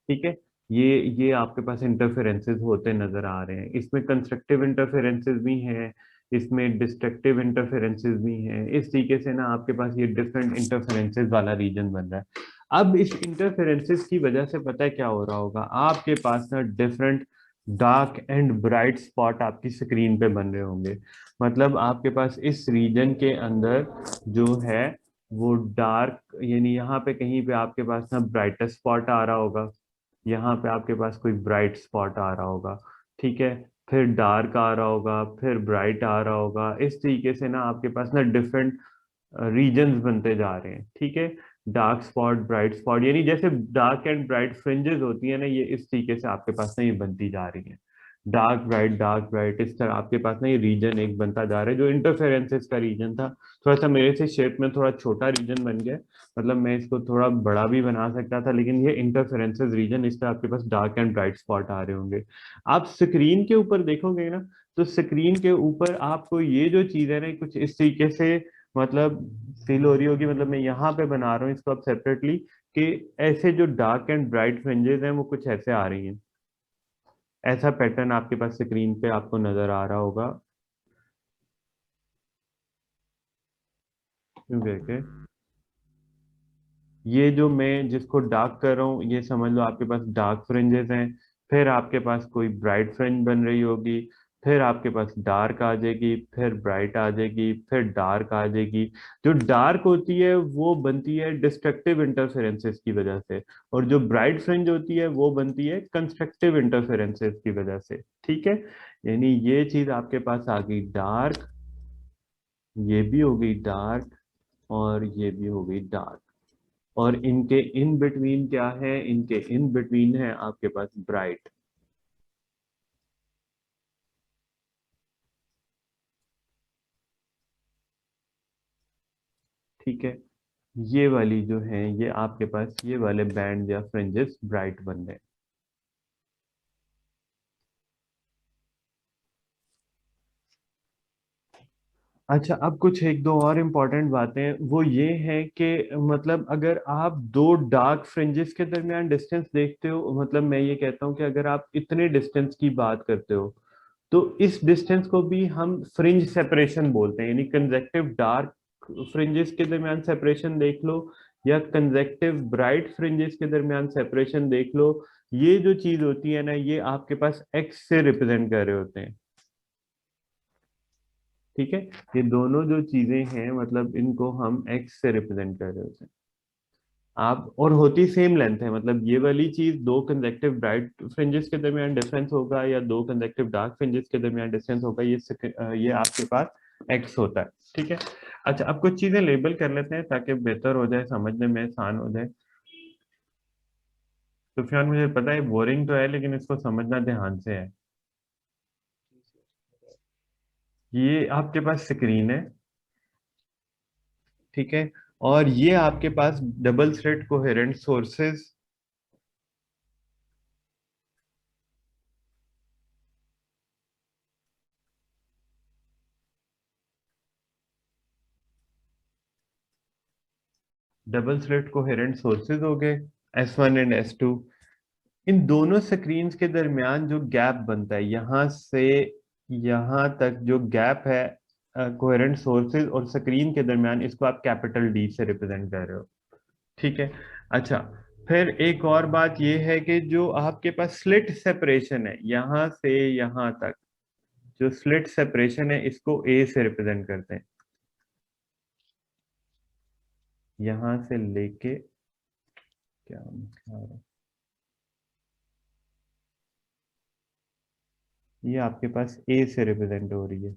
ठीक है, ये आपके पास इंटरफेरेंसेस होते नजर आ रहे हैं। इसमें कंस्ट्रक्टिव इंटरफेरेंसेस भी हैं, इसमें डिस्ट्रक्टिव इंटरफेरेंसेस भी हैं। इस तरीके से ना आपके पास ये डिफरेंट इंटरफेरेंसेस वाला रीजन बन रहा है। अब इस इंटरफेरेंसेस की वजह से पता है क्या हो रहा होगा, आपके पास ना different dark and bright spot आपकी स्क्रीन पे बन रहे होंगे। मतलब आपके पास इस रीजन के अंदर जो है वो डार्क, यानी यहाँ पे कहीं पे आपके पास ना ब्राइटेस्ट स्पॉट आ रहा होगा, यहाँ पे आपके पास कोई ब्राइट स्पॉट आ रहा होगा। ठीक है, फिर डार्क आ रहा होगा, फिर ब्राइट आ रहा होगा। इस तरीके से ना आपके पास ना डिफरेंट रीजन्स बनते जा रहे हैं। ठीक है, डार्क स्पॉट, ब्राइट स्पॉट, यानी जैसे डार्क एंड ब्राइट फ्रिंजेस होती है ना, ये इस तरीके से आपके पास ना ये बनती जा रही है। डार्क ब्राइट, इस तरह आपके पास ना ये रीजन एक बनता जा रहा है। जो इंटरफेरेंसेस का रीजन था, थोड़ा सा मेरे से शेप में थोड़ा छोटा रीजन बन गया। मतलब मैं इसको थोड़ा बड़ा भी बना सकता था, लेकिन ये इंटरफेरेंसेस रीजन, इस तरह आपके पास डार्क एंड ब्राइट स्पॉट आ रहे होंगे। आप स्क्रीन के ऊपर देखोगे ना, तो स्क्रीन के ऊपर आपको ये जो चीज है ना कुछ इस तरीके से मतलब फील हो रही होगी। मतलब मैं यहाँ पे बना रहा हूँ इसको अब सेपरेटली, कि ऐसे जो डार्क एंड ब्राइट फ्रिंजेस हैं वो कुछ ऐसे आ रही हैं। ऐसा पैटर्न आपके पास स्क्रीन पे आपको नजर आ रहा होगा, यूं करके। ये जो मैं जिसको डार्क कर रहा हूँ, ये समझ लो आपके पास डार्क फ्रिंजेस हैं। फिर आपके पास कोई ब्राइट फ्रिंज बन रही होगी, फिर आपके पास डार्क आ जाएगी, फिर ब्राइट आ जाएगी, फिर डार्क आ जाएगी। जो डार्क होती है वो बनती है डिस्ट्रक्टिव इंटरफेरेंसेस की वजह से, और जो ब्राइट फ्रिंज होती है वो बनती है कंस्ट्रक्टिव इंटरफेरेंसेस की वजह से। ठीक है, यानी ये चीज आपके पास आ गई डार्क, ये भी हो गई डार्क, और ये भी हो गई डार्क। और इनके इन बिटवीन क्या है, इनके इन बिटवीन है आपके पास ब्राइट। ठीक है, ये वाली जो है ये आपके पास ये वाले बैंड या फ्रिंजेस ब्राइट बन रहे हैं। अच्छा, अब कुछ एक दो और इम्पोर्टेंट बातें वो ये हैं कि मतलब अगर आप दो डार्क फ्रिंजेस के दरमियान डिस्टेंस देखते हो, मतलब मैं ये कहता हूँ कि अगर आप इतने डिस्टेंस की बात करते हो, तो इस डिस्टेंस को भी हम फ्रिंज सेपरेशन बोलते हैं। यानी कंजेक्टिव डार्क फ्रिंजेस के दरमियान सेपरेशन देख लो, या कंजेक्टिव ब्राइट फ्रिंजेस के दरमियान सेपरेशन देख लो, ये जो चीज होती है ना ये आपके पास एक्स से रिप्रेजेंट कर रहे होते हैं। ठीक है, ये दोनों जो चीजें हैं मतलब इनको हम एक्स से रिप्रेजेंट कर रहे होते हैं। आप और होती सेम लेंथ है, मतलब ये वाली चीज दो कंजेक्टिव ब्राइट फ्रिंजेस के दरमियान डिफरेंस होगा या दो कंजेक्टिव डार्क फ्रिंजेस के दरमियान डिफरेंस होगा, ये आपके पास एक्स होता है। ठीक है, अच्छा अब कुछ चीजें लेबल कर लेते हैं ताकि बेहतर हो जाए, समझने में आसान हो जाए। सुफियान, मुझे पता है बोरिंग तो है, लेकिन इसको समझना ध्यान से है। ये आपके पास स्क्रीन है, ठीक है, और ये आपके पास double thread coherent sources, double thread coherent sources हो गए, S1 एंड S2। इन दोनों स्क्रीन्स के दरमियान जो गैप बनता है, यहां से यहां तक जो गैप है कोहेरेंट सोर्सेज और स्क्रीन के दरमियान, इसको आप कैपिटल डी से रिप्रेजेंट कर रहे हो। ठीक है, अच्छा फिर एक और बात ये है कि जो आपके पास स्लिट सेपरेशन है यहां से यहां तक, जो स्लिट सेपरेशन है इसको ए से रिप्रेजेंट करते हैं। यहां से लेके क्या क्या हो रहा है? ये आपके पास ए से रिप्रेजेंट हो रही है।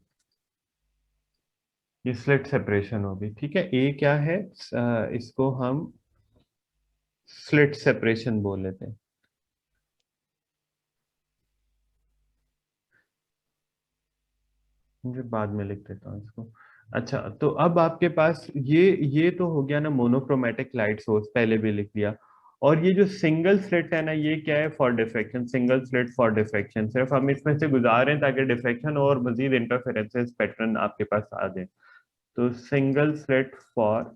ये स्लिट सेपरेशन होगी, ठीक है। ए क्या है, इसको हम स्लिट सेपरेशन बोल लेते हैं। मुझे बाद में लिख देता हूँ इसको। अच्छा, तो अब आपके पास ये तो हो गया ना मोनोक्रोमेटिक लाइट सोर्स, पहले भी लिख दिया। और ये जो सिंगल स्लिट है ना, ये क्या है, for diffraction, single slit for diffraction. सिर्फ हम इसमें से गुजार रहे हैं ताकि डिफ्रेक्शन और मजीद इंटरफेरेंसेस पैटर्न आपके पास आ जाए। तो सिंगल स्लिट फॉर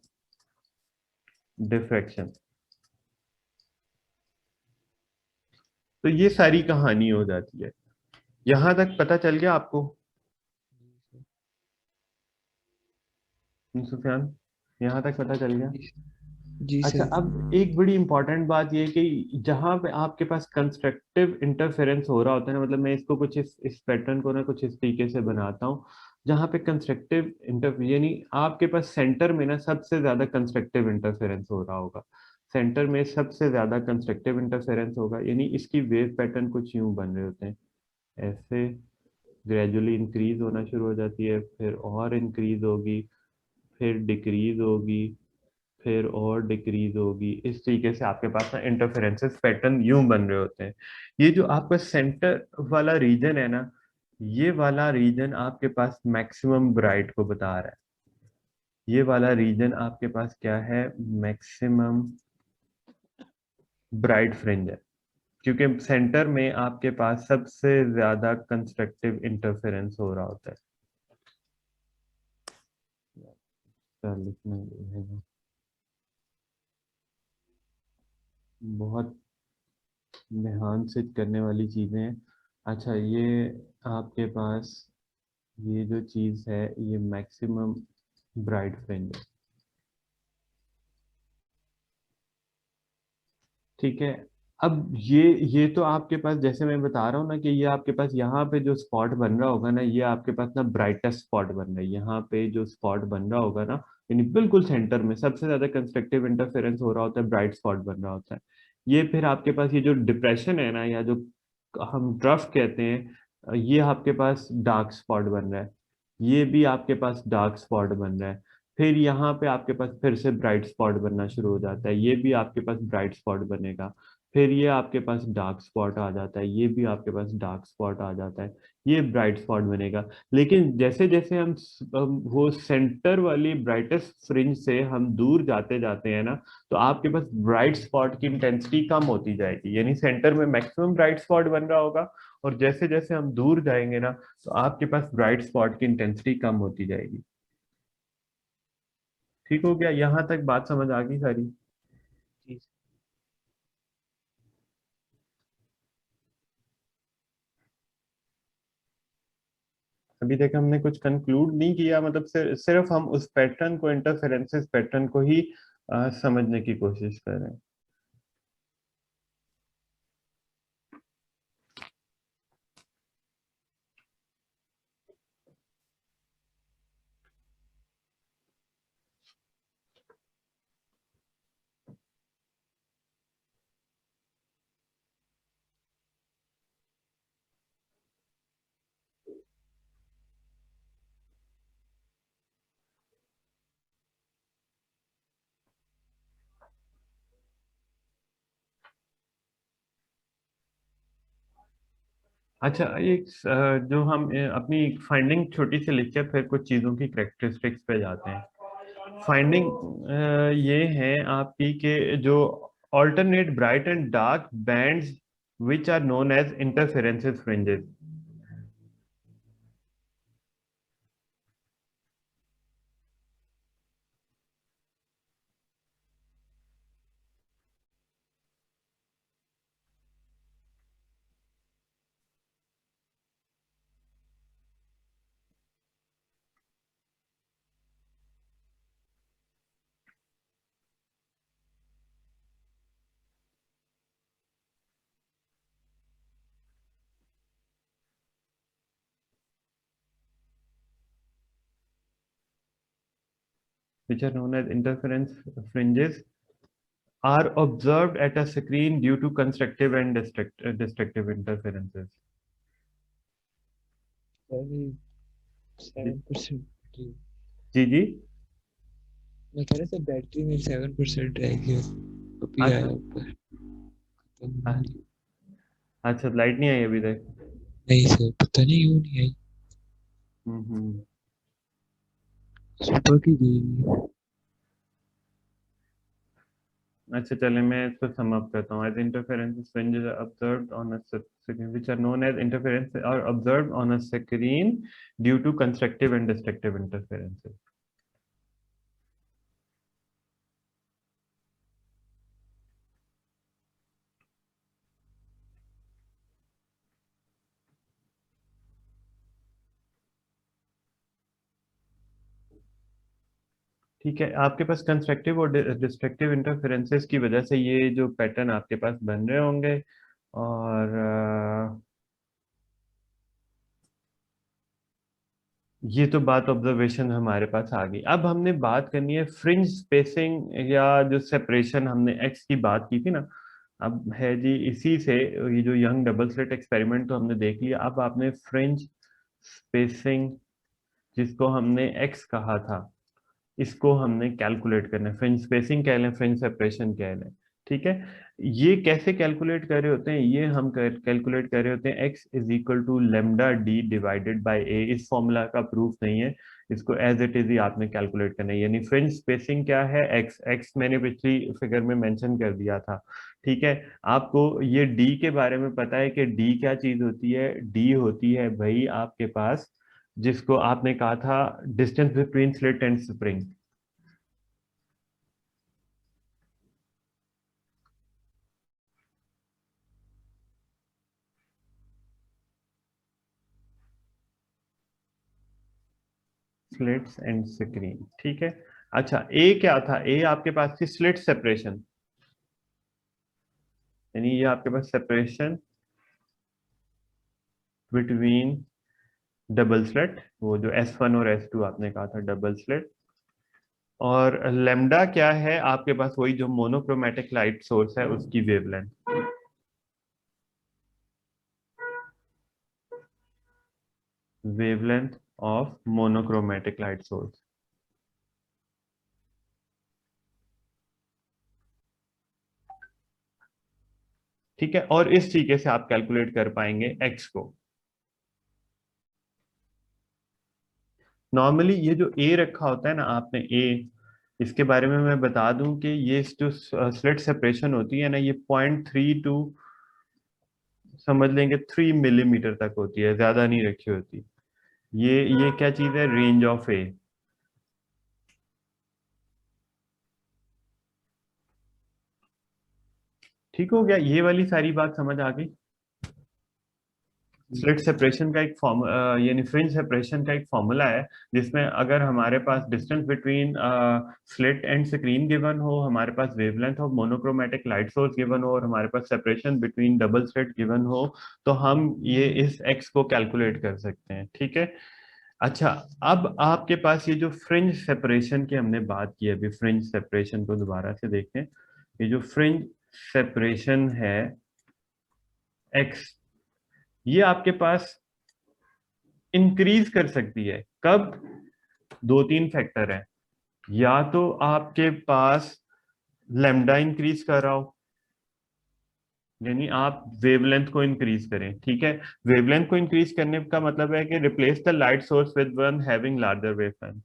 डिफ्रेक्शन। तो ये सारी कहानी हो जाती है। यहां तक पता चल गया आपको सुफियान? यहां तक पता चल गया? जी जी अच्छा, सर। अब एक बड़ी इंपॉर्टेंट बात ये है कि जहां पे आपके पास कंस्ट्रक्टिव इंटरफेरेंस हो रहा होता है ना, मतलब मैं इसको कुछ इस पैटर्न को ना कुछ इस तरीके से बनाता हूँ। जहां पे कंस्ट्रक्टिव इंटर यानी आपके पास सेंटर में ना सबसे ज्यादा कंस्ट्रक्टिव इंटरफेरेंस हो रहा होगा। सेंटर में सबसे ज्यादा कंस्ट्रक्टिव इंटरफेरेंस होगा, यानी इसकी वेव पैटर्न कुछ यूं बन रहे होते हैं, ऐसे ग्रेजुअली इंक्रीज होना शुरू हो जाती है, फिर और इंक्रीज होगी, फिर डिक्रीज होगी, फिर और डिक्रीज होगी। इस तरीके से आपके पास ना इंटरफेरेंसेस पैटर्न यूं बन रहे होते हैं। ये जो आपका सेंटर वाला रीजन है ना, ये वाला रीजन आपके पास मैक्सिमम ब्राइट को बता रहा है। ये वाला रीजन आपके पास क्या है, मैक्सिमम ब्राइट फ्रिंज है, क्योंकि सेंटर में आपके पास सबसे ज्यादा कंस्ट्रक्टिव इंटरफेरेंस हो रहा होता है। क्या लिखना है, बहुत ध्यान से करने वाली चीजें हैं। अच्छा, ये आपके पास ये जो चीज है, ये मैक्सिमम ब्राइट फ्रिंज है, ठीक है। अब ये तो आपके पास, जैसे मैं बता रहा हूँ ना कि ये आपके पास यहाँ पे जो स्पॉट बन रहा होगा ना, ये आपके पास ना ब्राइटेस्ट स्पॉट बन रहा है। यहाँ पे जो स्पॉट बन रहा होगा ना, यानी बिल्कुल सेंटर में सबसे ज्यादा कंस्ट्रक्टिव इंटरफेरेंस हो रहा होता है, ब्राइट स्पॉट बन रहा होता है। ये फिर आपके पास ये जो डिप्रेशन है ना, या जो हम ड्रफ कहते हैं, ये आपके पास डार्क स्पॉट बन रहा है। ये भी आपके पास डार्क स्पॉट बन रहा है। फिर यहाँ पे आपके पास फिर से ब्राइट स्पॉट बनना शुरू हो जाता है, ये भी आपके पास ब्राइट स्पॉट बनेगा। फिर ये आपके पास डार्क स्पॉट आ जाता है, ये भी आपके पास डार्क स्पॉट आ जाता है, ये ब्राइट स्पॉट बनेगा। लेकिन जैसे जैसे हम वो सेंटर वाली ब्राइटेस्ट फ्रिंज से हम दूर जाते जाते हैं ना, तो आपके पास ब्राइट स्पॉट की इंटेंसिटी कम होती जाएगी, यानी सेंटर में मैक्सिमम ब्राइट स्पॉट बन रहा होगा, और जैसे जैसे हम दूर जाएंगे ना, तो आपके पास ब्राइट स्पॉट की इंटेंसिटी कम होती जाएगी। ठीक हो गया? यहाँ तक बात समझ आ गई सारी? जी अभी तक हमने कुछ कंक्लूड नहीं किया, मतलब सिर्फ हम उस पैटर्न को, इंटरफेरेंसेस पैटर्न को ही समझने की कोशिश कर रहे हैं। अच्छा, एक जो हम अपनी फाइंडिंग छोटी सी लिख के फिर कुछ चीज़ों की करेक्टरिस्टिक्स पे जाते हैं। फाइंडिंग ये है आपकी कि जो alternate bright and dark bands which are known as interferences fringes। which are known as interference fringes are observed at a screen due to constructive and destructive interferences। Sir, 7%। जी जी। मैं कह रहा था बैटरी में 7% रह गया, अभी आया अच्छा ऊपर, खत्म हो अ- गई। अच्छा, लाइट नहीं आई अभी तक। नहीं सर, पता नहीं क्यों नहीं आई, हम्म। सुबह की गई। अच्छा चलिए, मैं इसको सम अप करता हूँ। As interferences fringes are observed on a screen, which are known as interference are observed on a screen due to constructive and destructive interferences. ठीक है, आपके पास कंस्ट्रक्टिव और डिस्ट्रक्टिव इंटरफेरेंसेस की वजह से ये जो पैटर्न आपके पास बन रहे होंगे। और ये तो बात ऑब्जर्वेशन हमारे पास आ गई। अब हमने बात करनी है फ्रिंज स्पेसिंग या जो सेपरेशन, हमने एक्स की बात की थी ना। अब है जी इसी से, ये जो यंग डबल स्लिट एक्सपेरिमेंट तो हमने देख लिया। अब आपने फ्रिंज स्पेसिंग, जिसको हमने एक्स कहा था, इसको हमने कैलकुलेट करना है। फ्रिंज स्पेसिंग कह लें, फ्रिंज सेपरेशन कह लें, ठीक है। ये कैसे कैलकुलेट कर रहे होते हैं? ये हम कैलकुलेट कर रहे होते हैं x is equal to lambda D divided by A. इस फॉर्मूला का प्रूफ नहीं है, इसको एज इट इज ही आपने कैलकुलेट करना है। यानी फ्रिंज स्पेसिंग क्या है? x, x मैंने पिछली फिगर में मेंशन कर दिया था, ठीक है। आपको ये d के बारे में पता है कि d क्या चीज होती है? d होती है भाई आपके पास, जिसको आपने कहा था distance between slit and spring. Slits and screen, ठीक है। अच्छा, ए क्या था? ए आपके पास थी स्लिट सेपरेशन, यानी ये आपके पास सेपरेशन बिटवीन डबल स्लिट, वो जो S1 और S2 आपने कहा था डबल स्लिट। और लेमडा क्या है आपके पास? वही जो मोनोक्रोमेटिक लाइट सोर्स है उसकी wavelength, wavelength of monochromatic light source, ठीक है। और इस तरीके से आप कैलकुलेट कर पाएंगे एक्स को। नॉर्मली ये जो ए रखा होता है ना आपने, ए, इसके बारे में मैं बता दूं कि ये जो स्लिट सेपरेशन होती है ना, ये 0.32, समझ लेंगे 3 मिलीमीटर तक होती है, ज्यादा नहीं रखी होती। ये क्या चीज है? रेंज ऑफ ए। ठीक हो गया, ये वाली सारी बात समझ आ गई। स्लिट सेपरेशन का एक फॉर्म यानी फ्रिंज सेपरेशन का एक फॉर्मूला है, जिसमें अगर हमारे पास distance between slit and screen given हो, हमारे पास wavelength of monochromatic light source given हो, और हमारे पास separation between double slit given हो, तो हम ये इस एक्स को कैलकुलेट कर सकते हैं, ठीक है। अच्छा, अब आपके पास ये जो फ्रिंज सेपरेशन की हमने बात की, अभी फ्रिंज सेपरेशन को दोबारा से देखें। ये जो फ्रिंज सेपरेशन है एक्स, ये आपके पास इंक्रीज कर सकती है। कब? दो तीन फैक्टर है। या तो आपके पास लेमडा इंक्रीज कर रहा हो, यानी आप वेवलेंथ को इंक्रीज करें, ठीक है। वेवलेंथ को इंक्रीज करने का मतलब है कि replace the light source with one having larger wavelength,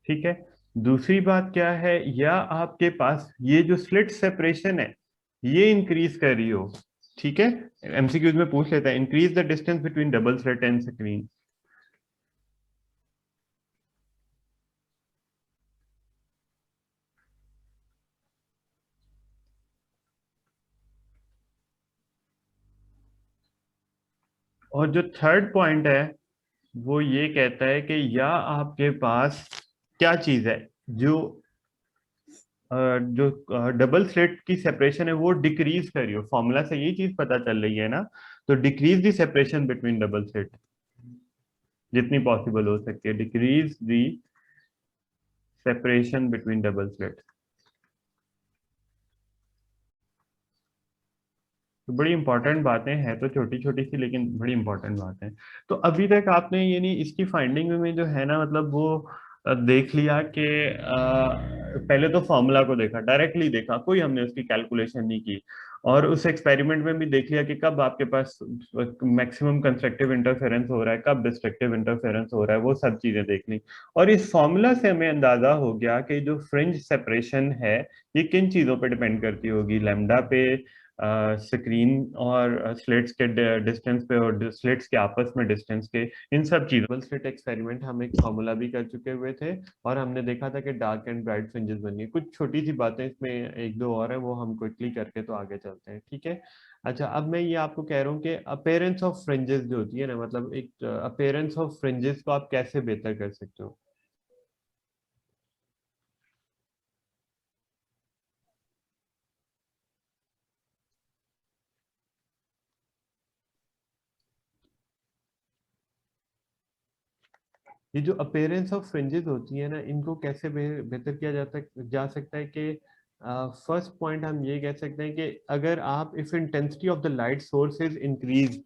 ठीक है। दूसरी बात क्या है? या आपके पास ये जो स्लिट सेपरेशन है ये इंक्रीज कर रही हो, ठीक है। एमसीक्यूज में पूछ लेता है, increase the distance between double slit and screen. और जो थर्ड पॉइंट है वो ये कहता है कि या आपके पास क्या चीज है जो जो डबल स्लिट की सेपरेशन है वो डिक्रीज कर रही हो। फॉर्मूला से यही चीज पता चल रही है ना, तो decrease the separation between double slit, जितनी पॉसिबल हो सकती है, डिक्रीज दी सेपरेशन बिटवीन डबल स्लिट। तो बड़ी इंपॉर्टेंट बातें हैं, तो छोटी छोटी सी लेकिन बड़ी इंपॉर्टेंट बातें। तो अभी तक आपने ये नहीं, इसकी फाइंडिंग में जो है ना, मतलब वो देख लिया कि पहले तो फॉर्मूला को देखा, डायरेक्टली देखा, कोई हमने उसकी कैलकुलेशन नहीं की, और उस एक्सपेरिमेंट में भी देख लिया कि कब आपके पास मैक्सिमम कंस्ट्रक्टिव इंटरफेरेंस हो रहा है, कब डिस्ट्रक्टिव इंटरफेरेंस हो रहा है, वो सब चीजें देख ली। और इस फॉर्मूला से हमें अंदाजा हो गया कि जो फ्रिंज सेपरेशन है ये किन चीजों पे डिपेंड करती होगी, लैम्डा पे, स्क्रीन और स्लेट्स के डिस्टेंस पे, और स्लेट्स के आपस में डिस्टेंस के, इन सब चीजों। डबल स्लिट एक्सपेरिमेंट हम एक फॉर्मूला भी कर चुके हुए थे, और हमने देखा था कि डार्क एंड ब्राइट फ्रिंजेस बनी है। कुछ छोटी सी बातें इसमें एक दो और है, वो हम क्विकली करके तो आगे चलते हैं, ठीक है। अच्छा, अब मैं ये आपको कह रहा हूँ कि अपेयरेंस ऑफ फ्रिंजेस जो होती है ना, मतलब एक अपेयरेंस ऑफ फ्रिंजेस को आप कैसे बेहतर कर सकते हो। ये जो अपेयरेंस ऑफ फ्रिंजेस होती है ना, इनको कैसे बेहतर किया जा सकता है कि फर्स्ट पॉइंट हम ये कह सकते हैं कि अगर आप, if intensity of the light source is increase,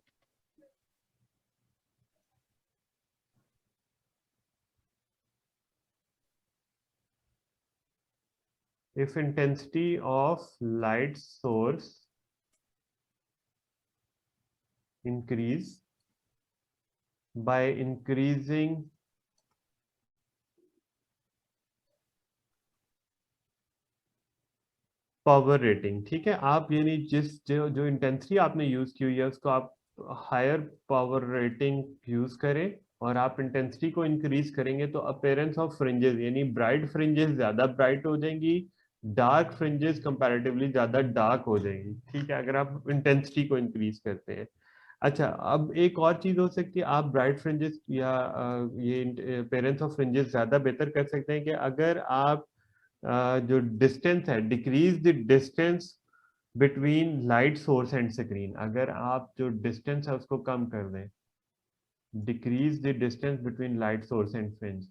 if intensity of light source increase by increasing power rating, ठीक है, आप यानी जिस जो जो इंटेंसिटी आपने यूज की हुई है उसको आप हायर पावर रेटिंग यूज करें, और आप इंटेंसिटी को इंक्रीज करेंगे तो अपेयरेंस ऑफ फ्रिंजेस, यानी ब्राइट फ्रिंजेस ज्यादा ब्राइट हो जाएंगी, डार्क फ्रिंजेस कंपैरेटिवली ज्यादा डार्क हो जाएंगी, ठीक है, अगर आप इंटेंसिटी को इंक्रीज करते हैं। अच्छा, अब एक और चीज हो सकती है, आप ब्राइट फ्रिंजेस या ये अपेयरेंस ऑफ फ्रिंजेस ज्यादा बेहतर कर सकते हैं कि अगर आप जो डिस्टेंस है, decrease the distance between light source and screen, अगर आप जो डिस्टेंस है उसको कम कर दें, decrease the distance between light source and fringe.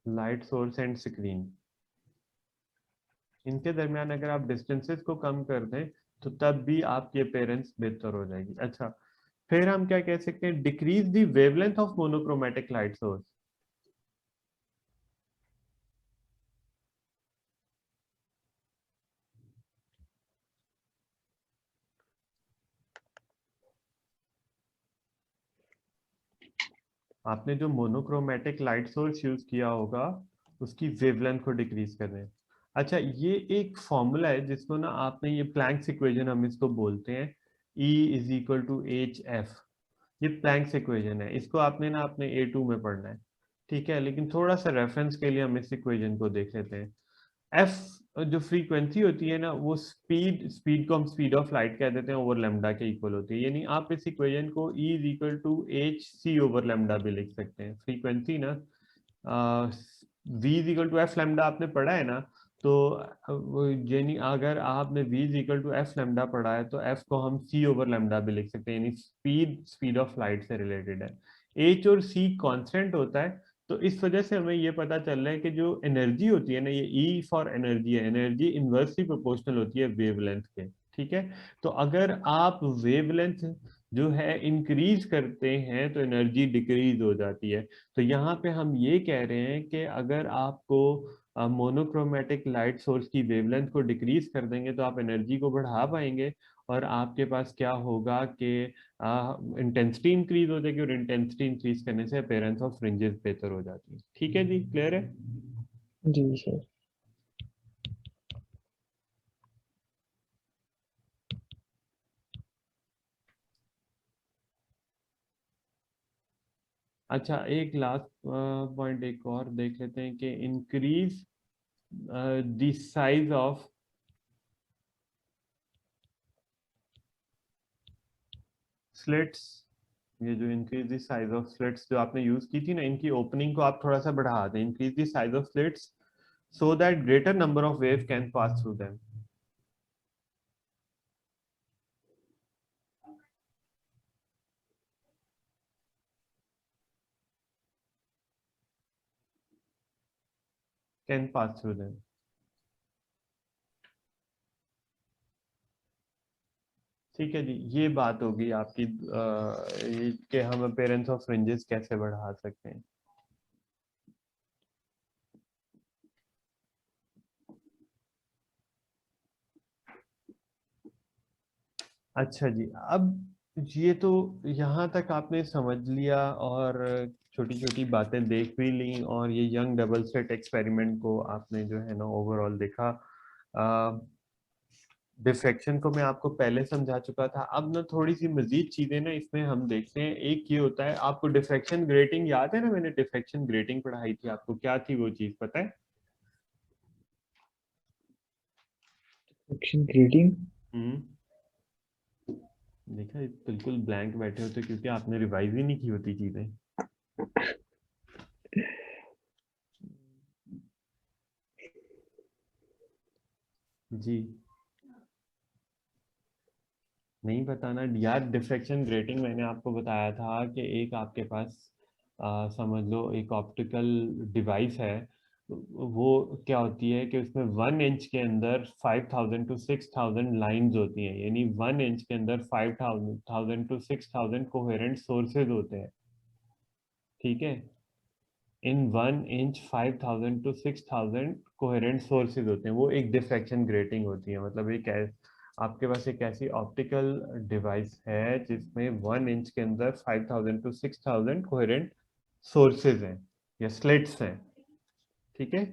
Light source and screen, इनके दरमियान अगर आप डिस्टेंसेस को कम कर दें तो तब भी आपकी अपेयरेंस बेहतर हो जाएगी। अच्छा, फिर हम क्या कह सकते हैं, decrease the wavelength of monochromatic light source. आपने जो मोनोक्रोमेटिक लाइट सोर्स यूज किया होगा उसकी वेवलेंथ को डिक्रीज कर दें। अच्छा, ये एक फॉर्मूला है जिसको ना आपने, ये प्लैंक्स इक्वेशन हम इसको बोलते हैं, E is equal to H F. ये प्लैंक्स इक्वेशन है, इसको आपने ना अपने A2 में पढ़ना है, ठीक है, लेकिन थोड़ा सा रेफरेंस के लिए हम इस इक्वेशन को देख लेते हैं। एफ जो फ्रीक्वेंसी होती है ना, वो स्पीड स्पीड को हम स्पीड ऑफ लाइट कह देते हैं, ओवर लेमडा के इक्वल होती है, यानी आप इस इक्वेशन को E is equal to H C over lambda भी लिख सकते हैं। फ्रीक्वेंसी ना, V is equal to F lambda आपने पढ़ा है ना, तो यानी अगर आपने V is equal to F lambda पढ़ा है तो F को हम C ओवर लेमडा भी लिख सकते हैं, यानी स्पीड स्पीड ऑफ लाइट से रिलेटेड है। H और C कांस्टेंट होता है, तो इस वजह से हमें ये पता चल रहा है कि जो एनर्जी होती है ना, ये E फॉर एनर्जी है, एनर्जी इनवर्सली प्रोपोर्शनल होती है वेवलेंथ के, ठीक है। तो अगर आप वेवलेंथ जो है इंक्रीज करते हैं तो एनर्जी डिक्रीज हो जाती है। तो यहाँ पे हम ये कह रहे हैं कि अगर आपको मोनोक्रोमेटिक लाइट सोर्स की वेवलेंथ को डिक्रीज कर देंगे तो आप एनर्जी को बढ़ा पाएंगे, और आपके पास क्या होगा कि इंटेंसिटी इंक्रीज हो जाएगी, और इंटेंसिटी इंक्रीज करने से अपीयरेंस ऑफ फ्रिंजेस बेहतर हो जाती है। ठीक है जी, क्लियर है। जी सर। अच्छा, एक लास्ट पॉइंट एक और देख लेते हैं कि increase the size of slits, ये जो increase the size of slits जो आपने यूज की थी ना, इनकी ओपनिंग को आप थोड़ा सा बढ़ा दें, increase the size of slits so that greater number of wave can pass through them. Can pass through them. ठीक है जी, ये बात होगी आपकी कि हम अपीयरेंस ऑफ फ्रिंजेस कैसे बढ़ा सकते हैं। अच्छा जी, अब ये तो यहाँ तक आपने समझ लिया और छोटी छोटी बातें देख भी ली, और ये यंग डबल स्लिट एक्सपेरिमेंट को आपने जो है ना ओवरऑल देखा। डिफ्रैक्शन को मैं आपको पहले समझा चुका था। अब ना थोड़ी सी मजीद चीजें ना इसमें हम देखते हैं। एक ये होता है, आपको डिफ्रैक्शन ग्रेटिंग याद है ना, मैंने डिफ्रैक्शन ग्रेटिंग पढ़ाई थी आपको, क्या थी वो चीज पता है? Action grading. हम्म, देखा बिल्कुल ब्लैंक बैठे होते क्योंकि आपने रिवाइज ही नहीं की होती चीजें। जी नहीं बताना यार, डिफ्रैक्शन ग्रेटिंग मैंने आपको बताया था कि एक आपके पास समझ लो एक ऑप्टिकल डिवाइस है। वो क्या होती है कि उसमें 1 इंच के अंदर 5000 टू 6000 लाइंस होती हैं, यानी 1 इंच के अंदर 5000 टू 6000 कोहेरेंट सोर्सेज होते हैं। ठीक है, इन 1 इंच 5000 टू 6000 कोहेरेंट सोर्सेज होते हैं, वो एक डिफ्रैक्शन ग्रेटिंग होती है। मतलब एक आपके पास एक ऐसी ऑप्टिकल डिवाइस है जिसमें 1 इंच के अंदर 5000 टू 6000 कोहेरेंट सोर्सेज हैं या स्लिट्स हैं। ठीक है,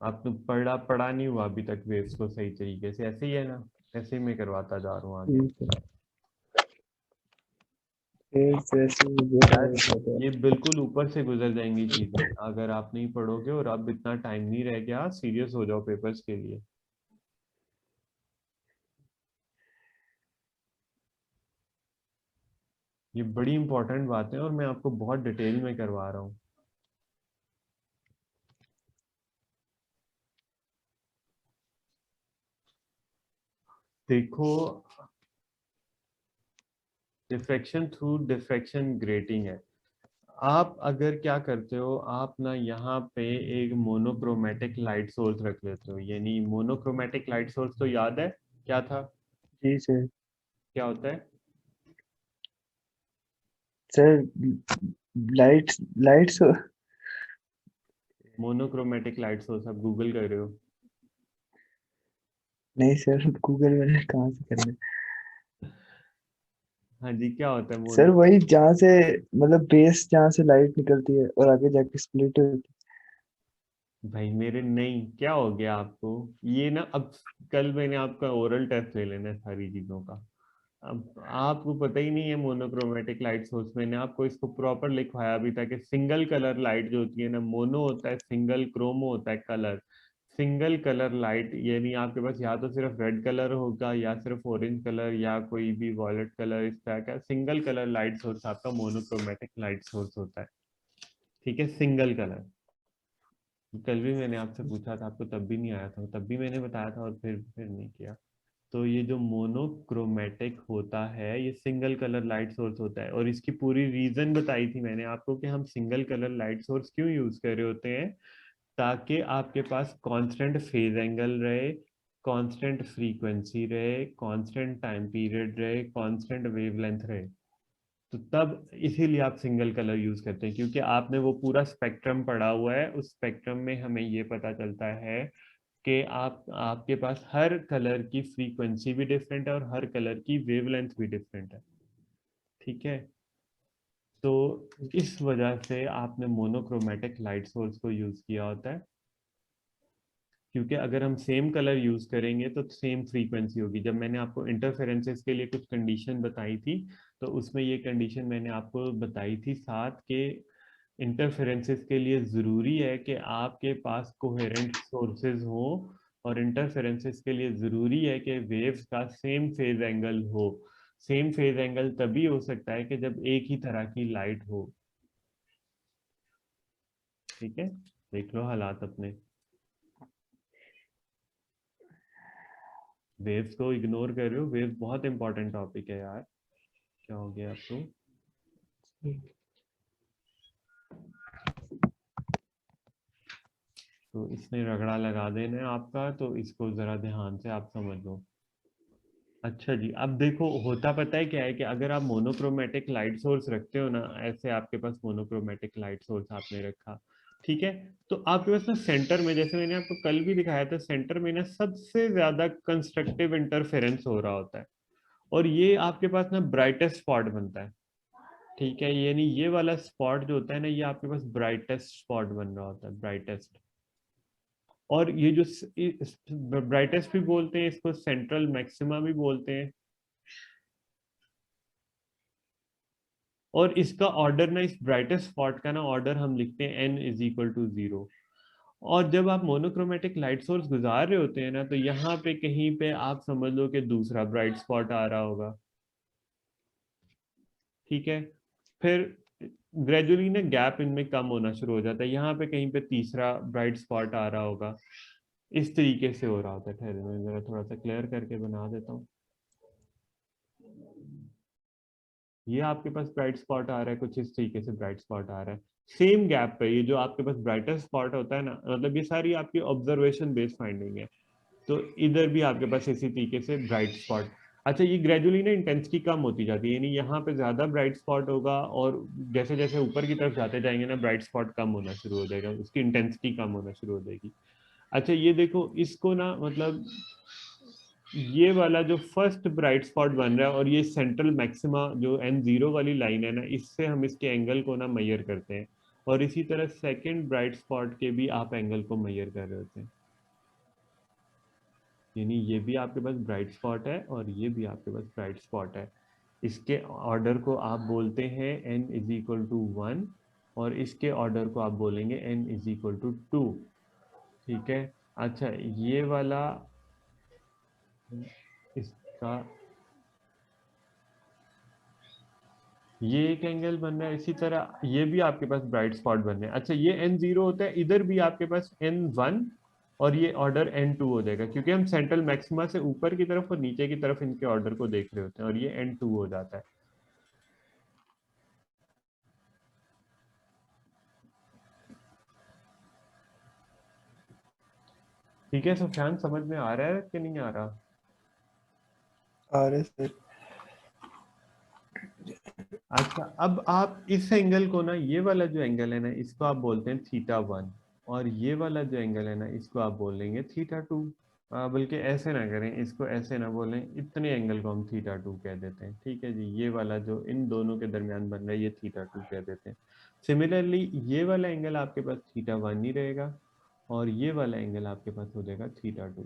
आपने पढ़ा पढ़ा नहीं हुआ अभी तक वेव्स को सही तरीके से, ऐसे ही है ना, ऐसे ही मैं करवाता जा रहा हूँ आगे। ठीक है, फिर जैसे यार ये बिल्कुल ऊपर से गुजर जाएंगी चीजें अगर आप नहीं पढ़ोगे, और अब इतना टाइम नहीं रह गया, सीरियस हो जाओ पेपर्स के लिए। ये बड़ी इंपॉर्टेंट बात है और मैं आपको बहुत डिटेल में करवा रहा हूँ। देखो, डिफ्रैक्शन थ्रू डिफ्रैक्शन ग्रेटिंग है। आप अगर क्या करते हो, आप ना यहाँ पे एक मोनोक्रोमेटिक लाइट सोर्स रख लेते हो, यानी मोनोक्रोमेटिक लाइट सोर्स तो याद है क्या था? जी सर। क्या होता है? Sir lights lights. Monochromatic light source आप गूगल कर रहे हो? नहीं सर, गूगल मैंने कहाँ से करना है। हाँ जी, क्या होता है सर मोनो? वही जहाँ से, मतलब बेस जहाँ से लाइट निकलती है और आगे जाके स्प्लिट होती भाई मेरे नहीं, क्या हो गया आपको? ये ना अब कल मैंने आपका ओरल टेस्ट ले लेना है सारी चीजों का। अब आपको पता ही नहीं है मोनोक्रोमेटिक लाइट सोर्स, मैंने आपको इसको प्रॉपर लिखवाया भी था कि सिंगल कलर लाइट जो होती है ना, मोनो होता है, सिंगल क्रोमो होता है कलर। सिंगल कलर लाइट यानी आपके पास या तो सिर्फ रेड कलर होगा या सिर्फ ऑरेंज कलर या कोई भी वॉयलेट कलर, इस तरह का सिंगल कलर लाइट सोर्स आपका मोनोक्रोमेटिक लाइट सोर्स होता है। ठीक है, सिंगल कलर। कल भी मैंने आपसे पूछा था, आपको तब भी नहीं आया था, तब भी मैंने बताया था और फिर नहीं किया। तो ये जो मोनोक्रोमेटिक होता है ये सिंगल कलर लाइट सोर्स होता है, और इसकी पूरी रीजन बताई थी मैंने आपको कि हम सिंगल कलर लाइट सोर्स क्यों यूज कर रहे होते हैं। ताकि आपके पास कांस्टेंट फेज एंगल रहे, कांस्टेंट फ्रीक्वेंसी रहे, कांस्टेंट टाइम पीरियड रहे, कांस्टेंट वेवलेंथ रहे। तो तब इसीलिए आप सिंगल कलर यूज करते हैं, क्योंकि आपने वो पूरा स्पेक्ट्रम पढ़ा हुआ है, उस स्पेक्ट्रम में हमें ये पता चलता है कि आप आपके पास हर कलर की फ्रीक्वेंसी भी डिफरेंट है और हर कलर की वेवलेंथ भी डिफरेंट है। ठीक है, तो इस वजह से आपने मोनोक्रोमेटिक लाइट सोर्स को यूज किया होता है, क्योंकि अगर हम सेम कलर यूज करेंगे तो सेम फ्रीक्वेंसी होगी। जब मैंने आपको इंटरफेरेंसेस के लिए कुछ कंडीशन बताई थी, तो उसमें ये कंडीशन मैंने आपको बताई थी साथ के, इंटरफेरेंसेस के लिए ज़रूरी है कि आपके पास कोहेरेंट सोर्सेज हो, और इंटरफेरेंसेस के लिए ज़रूरी है कि वेव्स का सेम फेज एंगल हो। सेम फेज एंगल तभी हो सकता है कि जब एक ही तरह की लाइट हो। ठीक है, देख लो हालात अपने। वेव्स को इग्नोर कर रहे हो, वेव्स बहुत इंपॉर्टेंट टॉपिक है यार। क्या हो गया आपको? तो इसने रगड़ा लगा देना है आपका, तो इसको जरा ध्यान से आप समझ लो। अच्छा जी, अब देखो होता पता है क्या है कि अगर आप मोनोक्रोमेटिक लाइट सोर्स रखते हो ना, ऐसे आपके पास मोनोक्रोमेटिक लाइट सोर्स आपने रखा, ठीक है, तो आपके पास ना सेंटर में, जैसे मैंने आपको कल भी दिखाया था, सेंटर में ना सबसे ज्यादा कंस्ट्रक्टिव इंटरफेरेंस हो रहा होता है, और ये आपके पास ना ब्राइटेस्ट स्पॉट बनता है। ठीक है, यानी ये वाला स्पॉट जो होता है ना, ये आपके पास ब्राइटेस्ट स्पॉट बन रहा होता है, ब्राइटेस्ट। और ये जो ब्राइटेस्ट भी बोलते हैं इसको, सेंट्रल मैक्सिमा भी बोलते हैं। और इसका ऑर्डर ना, इस ब्राइटेस्ट स्पॉट का ना ऑर्डर हम लिखते हैं n इज इक्वल टू 0। और जब आप मोनोक्रोमेटिक लाइट सोर्स गुजार रहे होते हैं ना, तो यहाँ पे कहीं पे आप समझ लो कि दूसरा ब्राइट स्पॉट आ रहा होगा। ठीक है, फिर ग्रेजुअली ना गैप इनमें कम होना शुरू हो जाता है, यहाँ पे कहीं पे तीसरा ब्राइट स्पॉट आ रहा होगा। इस तरीके से हो रहा होता है। ठहरे, मैं जरा थोड़ा सा क्लियर करके बना देता हूँ। ये आपके पास ब्राइट स्पॉट आ रहा है, कुछ इस तरीके से ब्राइट स्पॉट आ रहा है सेम गैप पे। ये जो आपके पास ब्राइटेस्ट स्पॉट होता है ना, मतलब ये सारी आपकी ऑब्जर्वेशन बेस्ड फाइंडिंग है। तो इधर भी आपके पास इसी तरीके से ब्राइट स्पॉट। अच्छा, ये ग्रेजुअली ना इंटेंसिटी कम होती जाती है, यानी यहाँ पे ज्यादा ब्राइट स्पॉट होगा, और जैसे जैसे ऊपर की तरफ जाते जाएंगे ना, ब्राइट स्पॉट कम होना शुरू हो जाएगा, उसकी इंटेंसिटी कम होना शुरू हो जाएगी। अच्छा, ये देखो इसको ना, मतलब ये वाला जो फर्स्ट ब्राइट स्पॉट बन रहा है, और ये सेंट्रल मैक्सिमा जो n0 वाली लाइन है ना, इससे हम इसके एंगल को ना मेजर करते हैं। और इसी तरह सेकंड ब्राइट स्पॉट के भी आप एंगल को मेजर कर रहे होते हैं। यानी ये भी आपके पास ब्राइट स्पॉट है, और ये भी आपके पास ब्राइट स्पॉट है। इसके ऑर्डर को आप बोलते हैं n इज इक्वल टू 1, और इसके ऑर्डर को आप बोलेंगे n इज इक्वल टू 2। ठीक है। अच्छा, ये वाला इसका ये एक एंगल बन रहा है, इसी तरह ये भी आपके पास ब्राइट स्पॉट बन रहे हैं। अच्छा, ये n0 होता है, इधर भी आपके पास n1, और ये ऑर्डर n2 हो जाएगा, क्योंकि हम सेंट्रल मैक्सिमा से ऊपर की तरफ और नीचे की तरफ इनके ऑर्डर को देख रहे होते हैं, और ये n2 हो जाता है। ठीक है सुफियान, समझ में आ रहा है कि नहीं आ रहा? आ रहे सर। अच्छा, अब आप इस एंगल को ना, ये वाला जो एंगल है ना, इसको आप बोलते हैं θ1, और ये वाला जो एंगल है ना, इसको आप बोलेंगे θ2। बल्कि ऐसे ना करें, इसको ऐसे ना बोलें, इतने एंगल को हम θ2 कह देते हैं। ठीक है जी, ये वाला जो इन दोनों के दरमियान बन रहा है, ये θ2 कह देते हैं। सिमिलरली ये वाला एंगल आपके पास θ1 ही रहेगा, और ये वाला एंगल आपके पास हो जाएगा θ2।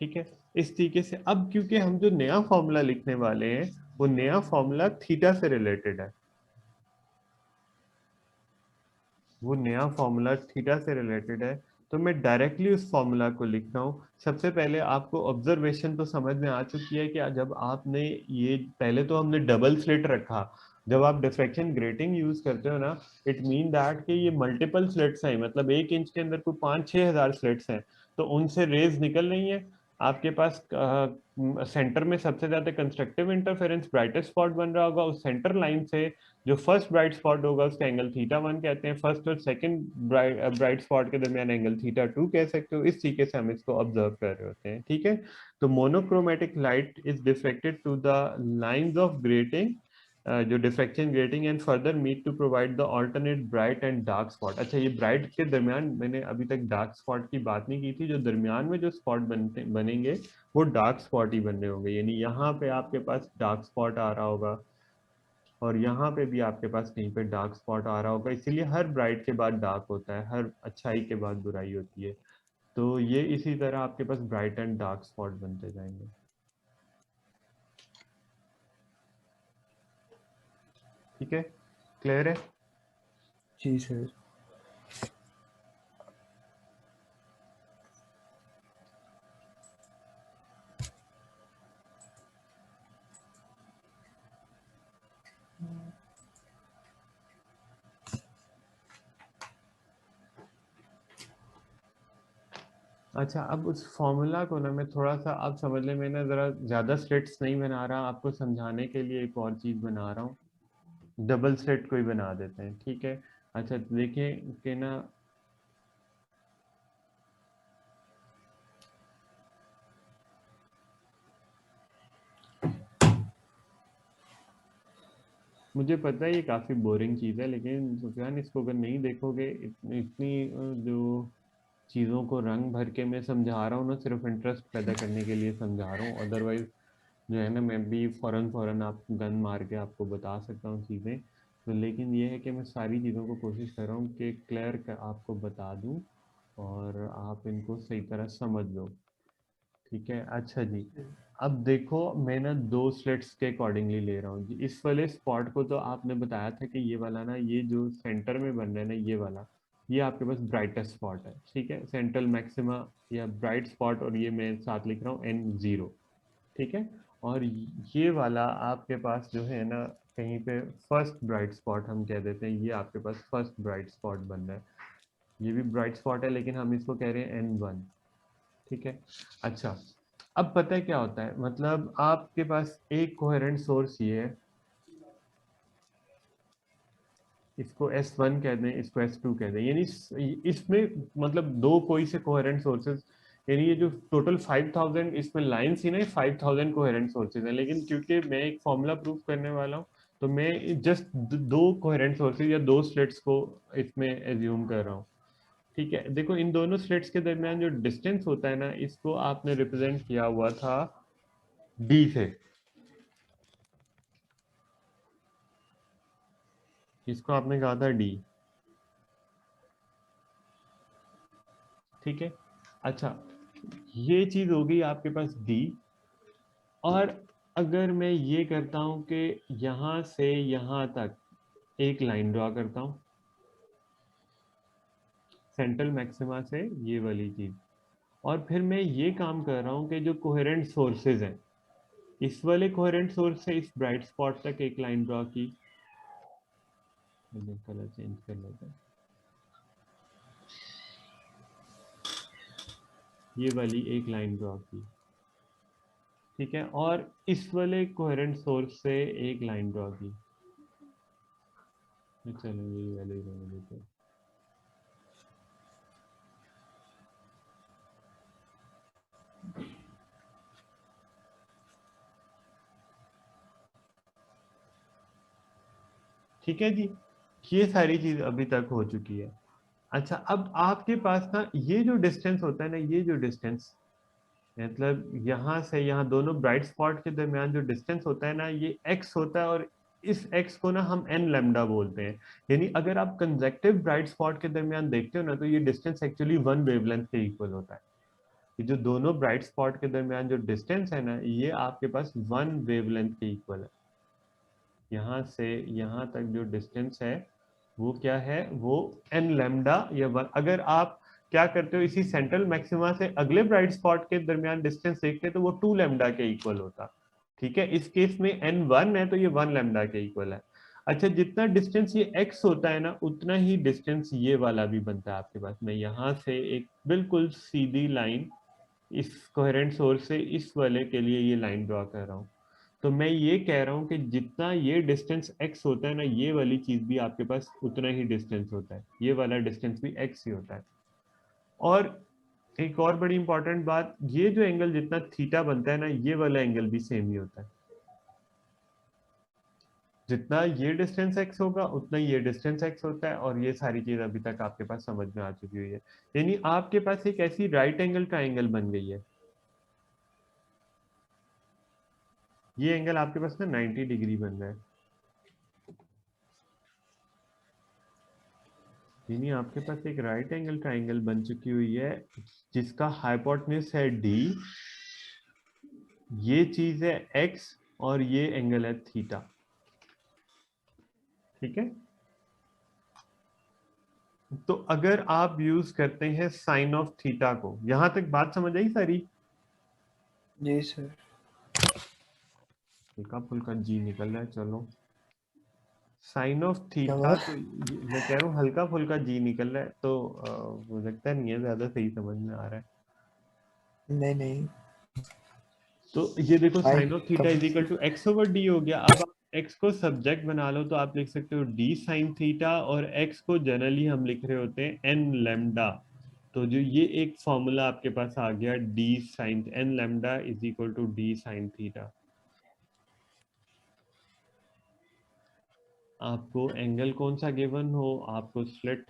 ठीक है, इस तरीके से। अब क्योंकि हम जो नया फॉर्मूला लिखने वाले हैं, वो नया फॉर्मूला थीटा से रिलेटेड है, वो नया फॉर्मूला थीटा से रिलेटेड है, तो मैं डायरेक्टली उस फॉर्मूला को लिख रहा हूँ। सबसे पहले आपको ऑब्जर्वेशन तो समझ में आ चुकी है कि जब आपने ये, पहले तो हमने डबल स्लिट रखा। जब आप डिफ्रैक्शन ग्रेटिंग यूज करते हो ना, इट मीन दैट कि ये मल्टीपल स्लिट्स हैं, मतलब 1 इंच के अंदर कोई 5-6 हज़ार स्लिट्स हैं, तो उनसे रेज निकल रही हैं। आपके पास सेंटर में सबसे ज्यादा कंस्ट्रक्टिव इंटरफेरेंस ब्राइटेस्ट स्पॉट बन रहा होगा, उस सेंटर लाइन से जो फर्स्ट ब्राइट स्पॉट होगा उसका एंगल θ1 कहते हैं, फर्स्ट और सेकंड ब्राइट स्पॉट के दरमियान एंगल θ2 कह सकते हो। इस तरीके से हम इसको ऑब्जर्व कर रहे होते हैं। ठीक है, तो monochromatic light is deflected to the lines of grating, जो diffraction grating, and further meet to provide the alternate bright and dark spot. अच्छा, ये ब्राइट के दरमियान मैंने अभी तक डार्क स्पॉट की बात नहीं की थी, जो दरमियान में जो स्पॉट बनेंगे वो डार्क स्पॉट ही बनने होंगे, यानी यहाँ पे आपके पास डार्क स्पॉट आ रहा होगा, और यहाँ पे भी आपके पास कहीं पे डार्क स्पॉट आ रहा होगा। इसीलिए हर ब्राइट के बाद डार्क होता है, हर अच्छाई के बाद बुराई होती है। तो ये इसी तरह आपके पास ब्राइट एंड डार्क स्पॉट बनते जाएंगे। ठीक है, क्लियर है? जी सर। अच्छा, अब उस फॉर्मूला को ना मैं थोड़ा सा, आप समझ लें, मैं ना ज़रा ज़्यादा स्लेट्स नहीं बना रहा, आपको समझाने के लिए एक और चीज़ बना रहा हूँ। डबल स्लेट को ही बना देते हैं, ठीक है। अच्छा देखें कि ना, मुझे पता है ये काफ़ी बोरिंग चीज़ है, लेकिन सुफियान इसको अगर नहीं देखोगे, इतनी जो चीज़ों को रंग भर के मैं समझा रहा हूँ ना, सिर्फ इंटरेस्ट पैदा करने के लिए समझा रहा हूँ, अदरवाइज जो है ना, मैं भी फ़ौरन फ़ौरन आप गन मार के आपको बता सकता हूँ चीज़ें। तो लेकिन ये है कि मैं सारी चीज़ों को कोशिश कर रहा हूँ कि क्लियर आपको बता दूँ और आप इनको सही तरह समझ लो, ठीक है। अच्छा जी, अब देखो मैं ना दो स्लेट्स के अकॉर्डिंगली ले रहा हूँ जी। इस वाले स्पॉट को तो आपने बताया था कि ये वाला ना, ये जो सेंटर में बन रहा है ना, ये वाला, ये आपके पास ब्राइटेस्ट स्पॉट है, ठीक है, सेंट्रल मैक्सिमा या ब्राइट स्पॉट, और ये मैं साथ लिख रहा हूँ N0, ठीक है। और ये वाला आपके पास जो है ना, कहीं पे फर्स्ट ब्राइट स्पॉट हम कह देते हैं, ये आपके पास फर्स्ट ब्राइट स्पॉट बन रहा है। ये भी ब्राइट स्पॉट है, लेकिन हम इसको कह रहे हैं N1, ठीक है। अच्छा, अब पता है क्या होता है, मतलब आपके पास एक कोहेरेंट सोर्स ये है, इसको S1 कह दें, इसको S2 कह दें, यानी इसमें मतलब दो कोई से कोहेरेंट सोर्सेज, यानी ये जो टोटल 5000 इसमें लाइन्स ही नहीं, 5000 कोहेरेंट सोर्सेज हैं, लेकिन क्योंकि मैं एक फॉर्मूला प्रूफ करने वाला हूँ, तो मैं जस्ट दो कोहेरेंट सोर्सेज या दो स्लेट्स को इसमें एज्यूम कर रहा हूँ, ठीक है। देखो इन दोनों स्लेट्स के दरमियान जो डिस्टेंस होता है ना, इसको आपने रिप्रेजेंट किया हुआ था D से, इसको आपने कहा था D, ठीक है। अच्छा, ये चीज हो गई आपके पास D। और अगर मैं ये करता हूं कि यहां से यहां तक एक लाइन ड्रॉ करता हूं, सेंट्रल मैक्सिमा से ये वाली चीज, और फिर मैं ये काम कर रहा हूं कि जो कोहेरेंट सोर्सेज हैं, इस वाले कोहेरेंट सोर्स से इस ब्राइट स्पॉट तक एक लाइन ड्रॉ की, कलर चेंज कर लेते हैं, ये वाली एक लाइन ड्रॉ की, ठीक है, और इस वाले कोहेरेंट सोर्स से एक लाइन ड्रॉ की, चलो ये वाले रहने देते हैं। ठीक है जी, ये सारी चीज अभी तक हो चुकी है। अच्छा, अब आपके पास ना ये जो डिस्टेंस होता है ना, ये जो डिस्टेंस, मतलब यहाँ से यहाँ दोनों ब्राइट स्पॉट के दरमियान जो डिस्टेंस होता है ना, ये x होता है, और इस x को ना हम n लैम्डा बोलते हैं। यानी अगर आप कंजेक्टिव ब्राइट स्पॉट के दरमियान देखते हो ना, तो ये डिस्टेंस एक्चुअली वन वेवलेंथ के इक्वल होता है। ये जो दोनों ब्राइट स्पॉट के दरमियान जो डिस्टेंस है ना, ये आपके पास वन वेवलेंथ के इक्वल है। यहाँ से यहाँ तक जो डिस्टेंस है वो क्या है, वो n लैम्डा या वन। अगर आप क्या करते हो, इसी सेंट्रल मैक्सिमा से अगले ब्राइट स्पॉट के दरमियान डिस्टेंस देखते हैं, तो वो 2 लैम्डा के इक्वल होता, ठीक है। इस केस में n1 है, तो ये 1 लैम्डा के इक्वल है। अच्छा, जितना डिस्टेंस ये x होता है ना, उतना ही डिस्टेंस ये वाला भी बनता है आपके पास। मैं यहाँ से एक बिल्कुल सीधी लाइन इस कोहेरेंट सोर्स से इस वाले के लिए ये लाइन ड्रॉ कर रहा हूँ। तो मैं ये कह रहा हूँ कि जितना ये डिस्टेंस x होता है ना, ये वाली चीज भी आपके पास उतना ही डिस्टेंस होता है, ये वाला डिस्टेंस भी x ही होता है। और एक और बड़ी इंपॉर्टेंट बात, ये जो एंगल जितना थीटा बनता है ना, ये वाला एंगल भी सेम ही होता है। जितना ये डिस्टेंस x होगा, उतना ये डिस्टेंस x होता है। और ये सारी चीज अभी तक आपके पास समझ में आ चुकी हुई है। यानी आपके पास एक ऐसी राइट एंगल ट्राइंगल बन गई है। ये एंगल आपके पास ना 90 डिग्री बन रहा है, यानी आपके पास एक राइट एंगल ट्राइंगल बन चुकी हुई है, जिसका हाइपोटेन्यूज है d, ये चीज है x, और ये एंगल है थीटा, ठीक है। तो अगर आप यूज करते हैं साइन ऑफ थीटा को, यहां तक बात समझ आई सारी? जी सर। हल्का फुल्का जी निकल रहा है, चलो। साइन ऑफ क्या थीटा, बात? तो मैं कह रहा हूँ हल्का फुल्का जी निकल रहा है, तो मुझे लगता नहीं है ज्यादा सही समझ में आ रहा है। नहीं नहीं, तो ये देखो आई साइन ऑफ थीटा कम। Is equal to X over D हो गया। अब आप एक्स को सब्जेक्ट बना लो तो आप लिख सकते हो डी साइन थीटा, और एक्स को जनरली हम लिख रहे होते हैं एन लेमडा। तो जो ये एक फॉर्मूला आपके पास आ गया, D sine N lambda is equal to D sine theta. आपको एंगल कौन सा गिवन हो, आपको स्लिट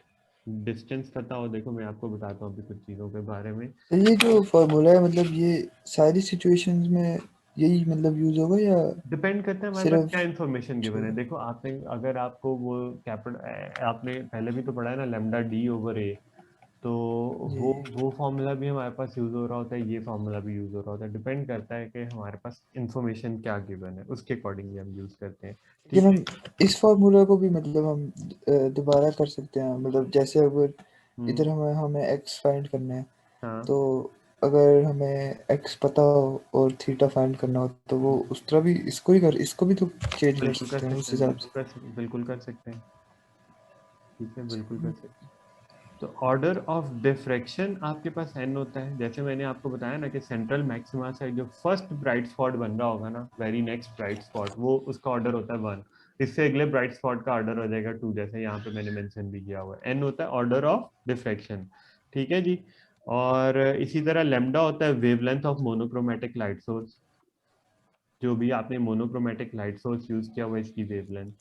डिस्टेंस पता हो, देखो मैं आपको बताता हूँ अभी कुछ चीज़ों के बारे में। तो ये जो फॉर्मूला है मतलब ये सारी सिचुएशंस में यही मतलब यूज होगा या डिपेंड करता है हमारे पास सिर्फ क्या इन्फॉर्मेशन कुछ गिवन है। होगा? देखो आपने, अगर आपको वो कैपिटल, आपने पहले भी तो पढ़ा है ना, लेमडा डी ओवर ए, तो जी वो फॉर्मूला भी हमारे पास यूज हो रहा होता है, ये फॉर्मूला भी यूज हो रहा होता है। डिपेंड करता है कि हमारे पास इन्फॉर्मेशन क्या गिवन है, उसके अकॉर्डिंगली हम यूज करते हैं। लेकिन ठीक है। हम इस फॉर्मूला को भी मतलब हम दोबारा कर सकते हैं, मतलब जैसे अगर हम्म। इधर हमें हमें एक्स फाइंड करना है, हाँ। तो अगर हमें एक्स पता हो और थीटा फाइंड करना हो तो वो हम्म। उस तरह भी इसको भी तो चेंज कर बिल्कुल कर सकते हैं उस सकते हैं, हिसाब से। बिल्कुल कर सकते हैं। ठीक है, बिल्कुल कर सकते हैं। तो ऑर्डर ऑफ डिफ्रैक्शन आपके पास एन होता है, जैसे मैंने आपको बताया ना कि सेंट्रल मैक्सिमा से जो फर्स्ट ब्राइट स्पॉट बन रहा होगा ना, वेरी नेक्स्ट ब्राइट स्पॉट, वो उसका ऑर्डर होता है 1। इससे अगले ब्राइट स्पॉट का ऑर्डर हो जाएगा 2, जैसे यहाँ पे मैंने मेंशन भी किया हुआ है। एन होता है ऑर्डर ऑफ डिफ्रैक्शन। ठीक है जी। और इसी तरह लेमडा होता है wavelength of monochromatic light source. जो भी आपने मोनोक्रोमेटिक लाइट सोर्स यूज किया हुआ है, इसकी वेवलेंथ।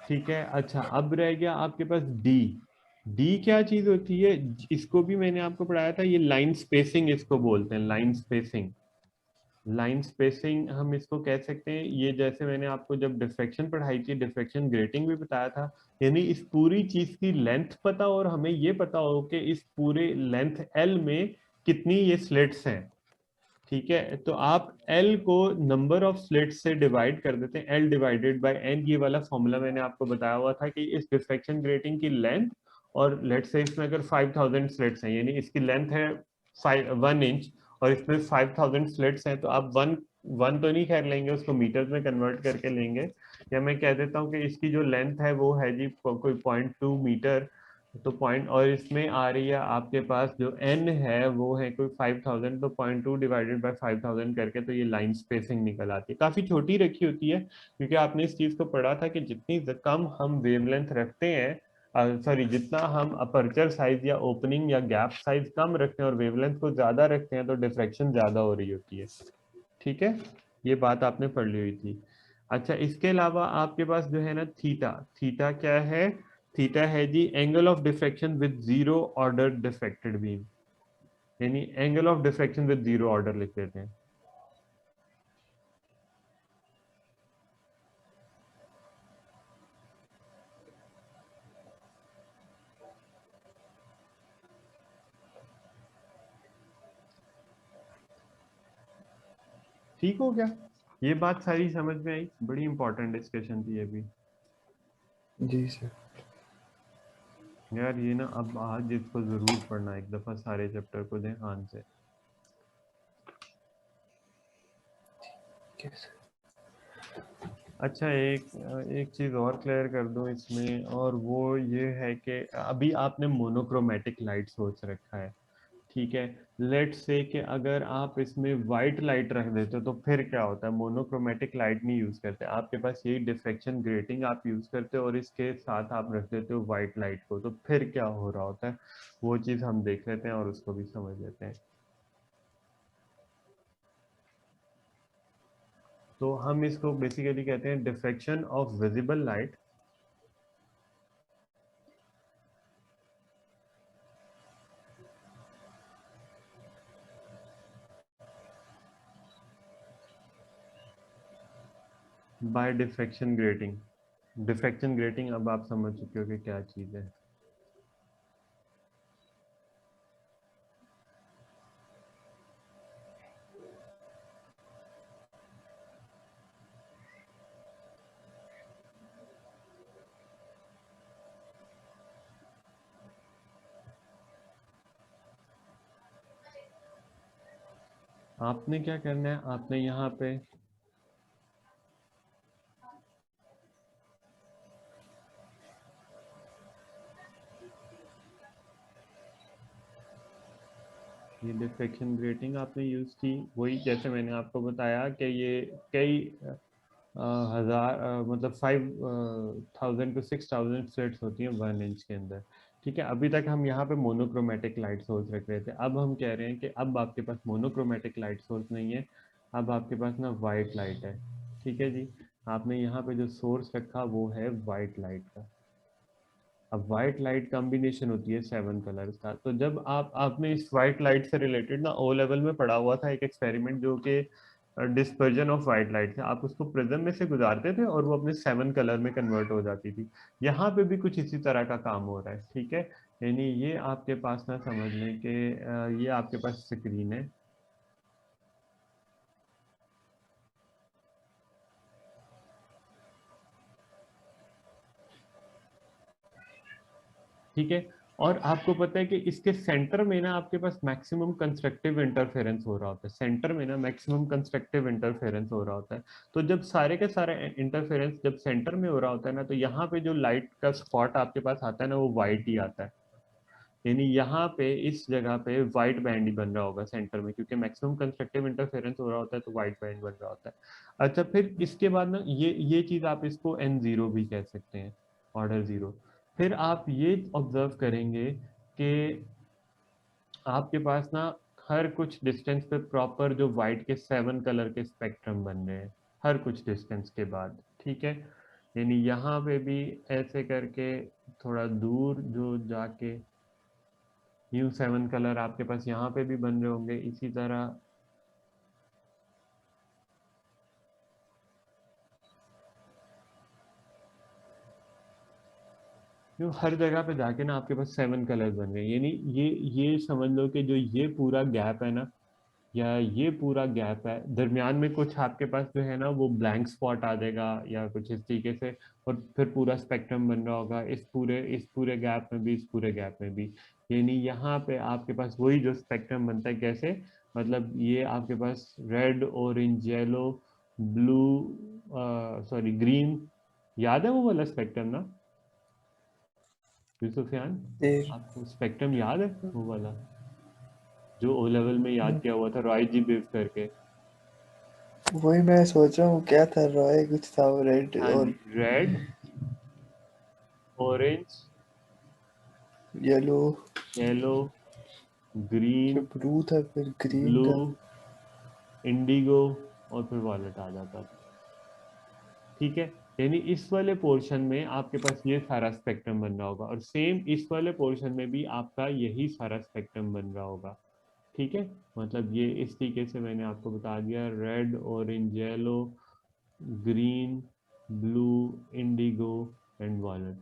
ठीक है। अच्छा, अब रह गया आपके पास डी। डी क्या चीज होती है, इसको भी मैंने आपको पढ़ाया था, ये लाइन स्पेसिंग इसको बोलते हैं, लाइन स्पेसिंग। लाइन स्पेसिंग हम इसको कह सकते हैं, ये जैसे मैंने आपको जब डिफ्रैक्शन पढ़ाई थी, डिफ्रैक्शन ग्रेटिंग भी बताया था। यानी इस पूरी चीज की लेंथ पता, और हमें ये पता हो कि इस पूरे लेंथ एल में कितनी ये स्लिट्स हैं। ठीक है, तो आप L को नंबर ऑफ स्लिट्स से डिवाइड कर देते हैं, L डिवाइडेड बाय N। ये वाला फॉर्मूला मैंने आपको बताया हुआ था कि इस डिफ्रैक्शन ग्रेटिंग की लेंथ, और लेट्स से इसमें अगर 5000 स्लिट्स हैं, यानी इसकी लेंथ है 1 इंच, और इसमें 5000 स्लिट्स हैं, तो आप वन वन तो नहीं खैर लेंगे, उसको मीटर्स में कन्वर्ट करके लेंगे। या मैं कह देता हूँ कि इसकी जो लेंथ है वो है जी कोई 0.2 मीटर। तो पॉइंट, और इसमें आ रही है आपके पास जो एन है वो है कोई 5000, तो 0.2 डिवाइडेड बाय 5000 करके तो ये लाइन स्पेसिंग निकल आती है। काफी छोटी रखी होती है, क्योंकि आपने इस चीज को पढ़ा था कि जितनी कम हम वेवलेंथ रखते हैं, सॉरी, जितना हम अपर्चर साइज या ओपनिंग या गैप साइज कम रखते हैं और वेवलेंथ को ज्यादा रखते हैं, तो डिफ्रैक्शन ज्यादा हो रही होती है। ठीक है, ये बात आपने पढ़ ली हुई थी। अच्छा, इसके अलावा आपके पास जो है ना थीटा। थीटा क्या है? थीटा है जी angle of diffraction with zero order diffracted beam. यानी angle of diffraction with zero order लिख देते हैं। ठीक हो गया? ये बात सारी समझ में आई? बड़ी इंपॉर्टेंट डिस्कशन थी ये भी। जी सर। यार ये ना, अब आज इसको जरूर पढ़ना, एक दफा सारे चैप्टर को ध्यान से। ठीक है सर। अच्छा, एक एक चीज और क्लियर कर दूं इसमें, और वो ये है कि अभी आपने मोनोक्रोमेटिक लाइट सोच रखा है। ठीक है। लेट्स से कि अगर आप इसमें वाइट लाइट रख देते हो तो फिर क्या होता है? मोनोक्रोमेटिक लाइट नहीं यूज करते, आपके पास यही डिफ्रैक्शन ग्रेटिंग आप यूज करते हो, और इसके साथ आप रख देते हो वाइट लाइट को, तो फिर क्या हो रहा होता है? वो चीज हम देख लेते हैं और उसको भी समझ लेते हैं। तो हम इसको बेसिकली कहते हैं diffraction of visible light by diffraction grating. Diffraction grating अब आप समझ चुके हो कि क्या चीज है। आपने क्या करना है, आपने यहाँ पे ये डिफ्रेक्शन ग्रेटिंग आपने यूज की, वही जैसे मैंने आपको बताया कि ये कई हजार मतलब 5,000 to 6,000 स्लिट्स होती हैं 1 इंच के अंदर। ठीक है, अभी तक हम यहाँ पे मोनोक्रोमेटिक लाइट सोर्स रख रहे थे, अब हम कह रहे हैं कि अब आपके पास मोनोक्रोमेटिक लाइट सोर्स नहीं है, अब आपके पास ना वाइट लाइट है। ठीक है जी, आपने यहाँ पे जो सोर्स रखा वो है वाइट लाइट का। अब वाइट लाइट कॉम्बिनेशन होती है 7 कलर्स का। तो जब आपने इस वाइट लाइट से रिलेटेड ना ओ लेवल में पढ़ा हुआ था एक एक्सपेरिमेंट जो कि डिस्पर्जन ऑफ वाइट लाइट थे, आप उसको प्रिज्म में से गुजारते थे और वो अपने 7 कलर में कन्वर्ट हो जाती थी। यहाँ पे भी कुछ इसी तरह का काम हो रहा है। ठीक है, यानी ये आपके पास ना समझ लें कि ये आपके पास स्क्रीन है। ठीक है, और आपको पता है कि इसके सेंटर में ना आपके पास मैक्सिमम कंस्ट्रक्टिव इंटरफेरेंस हो रहा होता है, सेंटर में ना मैक्सिमम कंस्ट्रक्टिव इंटरफेरेंस हो रहा होता है। तो जब सारे के सारे इंटरफेरेंस जब सेंटर में हो रहा होता है ना, तो यहाँ पे जो लाइट का स्पॉट आपके पास आता है ना वो वाइट ही आता है। यानी यहाँ पे इस जगह पे व्हाइट बैंड ही बन रहा होगा सेंटर में, क्योंकि मैक्सिमम कंस्ट्रक्टिव इंटरफेरेंस हो रहा होता है तो व्हाइट बैंड बन रहा होता है। अच्छा, फिर इसके बाद ना ये चीज आप इसको N0 भी कह सकते हैं, ऑर्डर 0। फिर आप ये ऑब्जर्व करेंगे कि आपके पास ना हर कुछ डिस्टेंस पे प्रॉपर जो व्हाइट के 7 कलर के स्पेक्ट्रम बन रहे हैं हर कुछ डिस्टेंस के बाद। ठीक है, यानी यहाँ पे भी ऐसे करके थोड़ा दूर जो जाके न्यू 7 कलर आपके पास यहाँ पे भी बन रहे होंगे इसी तरह। न्यू हर जगह पे जाके ना आपके पास 7 कलर बन गए, यानी ये समझ लो कि जो ये पूरा गैप है ना, या ये पूरा गैप है, दरमियान में कुछ आपके पास जो है ना वो ब्लैंक स्पॉट आ जाएगा या कुछ इस तरीके से, और फिर पूरा स्पेक्ट्रम बन रहा होगा इस पूरे गैप में भी, इस पूरे गैप में भी। यानी यहाँ पे आपके पास वही जो स्पेक्ट्रम बनता है कैसे, मतलब ये आपके पास red orange yellow blue sorry green, याद है वो वाला स्पेक्ट्रम ना यूसुफियान? देख आपको स्पेक्ट्रम याद है वो वाला जो ओ लेवल में याद किया हुआ था रॉय जी बिव करके? वही मैं सोच रहा हूँ क्या था, रॉय कुछ था वो रेड हाँ और जी, रेड ऑरेंज येलो, येलो फिर ग्रीन ब्लू था, फिर ग्रीन ब्लू था। इंडिगो और फिर वॉयलेट आ जाता था। ठीक है, यानी इस वाले पोर्शन में आपके पास ये सारा स्पेक्ट्रम बन रहा होगा, और सेम इस वाले पोर्शन में भी आपका यही सारा स्पेक्ट्रम बन रहा होगा। ठीक है, मतलब ये इस तरीके से मैंने आपको बता दिया, red orange yellow green blue indigo and violet.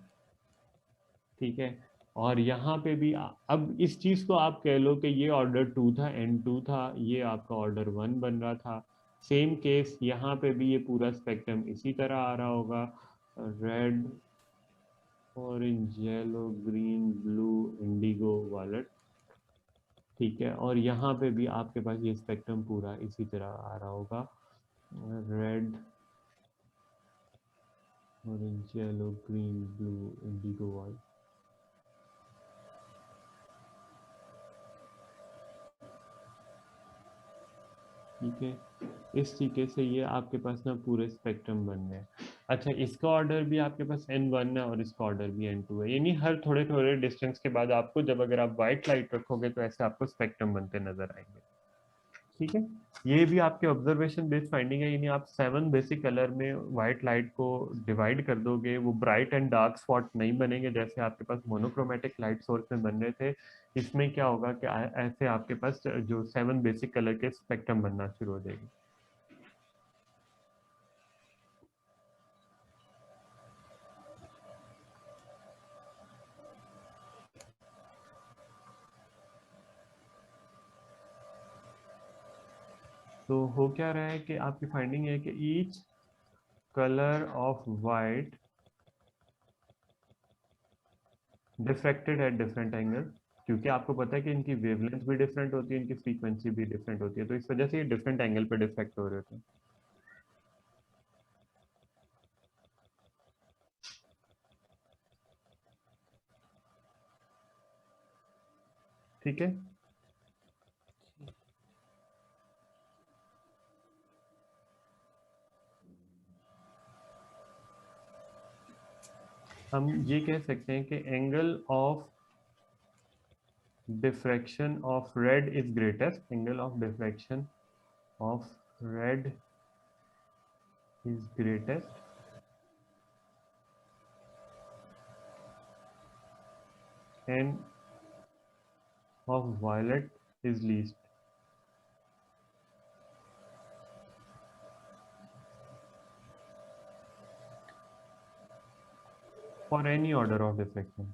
ठीक है, और यहाँ पे भी अब इस चीज को आप कह लो कि ये ऑर्डर 2 था, N2 था, ये आपका ऑर्डर 1 बन रहा था। सेम केस यहाँ पे भी ये पूरा स्पेक्ट्रम इसी तरह आ रहा होगा, red orange yellow green blue indigo violet. ठीक है, और यहाँ पे भी आपके पास ये स्पेक्ट्रम पूरा इसी तरह आ रहा होगा, red orange yellow green blue indigo violet. ठीक है, इस तरीके से ये आपके पास ना पूरे स्पेक्ट्रम बन गए। अच्छा, इसका ऑर्डर भी आपके पास N1 है और इसका ऑर्डर भी N2 है, यानी हर थोड़े थोड़े डिस्टेंस के बाद आपको जब अगर आप व्हाइट लाइट रखोगे तो ऐसे आपको स्पेक्ट्रम बनते नजर आएंगे। ठीक है, ये भी आपके ऑब्जर्वेशन बेस्ड फाइंडिंग है, यानी आप 7 बेसिक कलर में व्हाइट लाइट को डिवाइड कर दोगे, वो ब्राइट एंड डार्क स्पॉट नहीं बनेंगे जैसे आपके पास मोनोक्रोमेटिक लाइट सोर्स में बन रहे थे। इसमें क्या होगा कि ऐसे आपके पास जो 7 बेसिक कलर के स्पेक्ट्रम बनना शुरू हो जाएगी। तो हो क्या रहा है कि आपकी फाइंडिंग है कि each colour of white diffracted at different angle, क्योंकि आपको पता है कि इनकी वेवलेंथ भी डिफरेंट होती है, इनकी फ्रीक्वेंसी भी डिफरेंट होती है, तो इस वजह से ये डिफरेंट एंगल पे डिफ्रेक्ट हो रहे होते हैं। ठीक है, हम ये कह सकते हैं कि angle of diffraction of red is greatest. Angle of diffraction of red is greatest and of violet is least for any order of diffraction.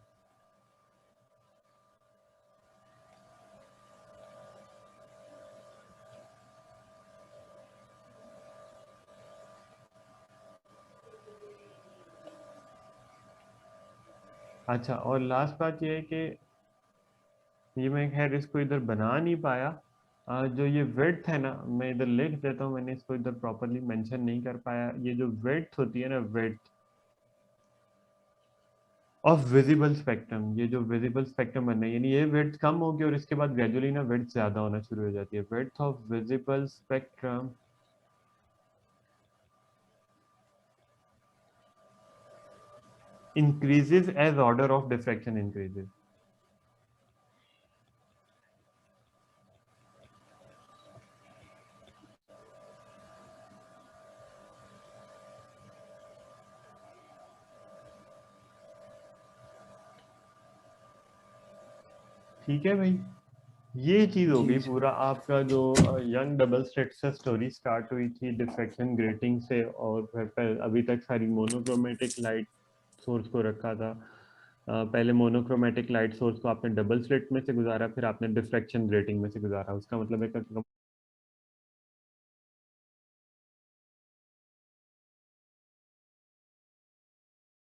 अच्छा, और लास्ट बात ये है कि ये मैं खैर इसको इधर बना नहीं पाया, जो ये विड्थ है ना, मैं इधर लिख देता हूँ, मैंने इसको इधर प्रॉपरली मेंशन नहीं कर पाया। ये जो विड्थ होती है ना, विड्थ ऑफ विजिबल स्पेक्ट्रम, ये जो विजिबल स्पेक्ट्रम बनना है, यानी ये विड्थ कम होगी और इसके बाद ग्रेजुअली ना विड्थ ज्यादा होना शुरू हो जाती है। Width of visible spectrum increases as order of diffraction increases. ठीक है भाई, ये चीज हो जी गई सर। पूरा आपका जो यंग डबल स्लिट से स्टोरी स्टार्ट हुई थी डिफ्रैक्शन ग्रेटिंग से, और फिर अभी तक सारी मोनोक्रोमेटिक लाइट सोर्स को रखा था। पहले मोनोक्रोमेटिक लाइट सोर्स को आपने डबल स्लिट में से गुजारा, फिर आपने डिफ्रैक्शन ग्रेटिंग में से गुजारा। उसका मतलब है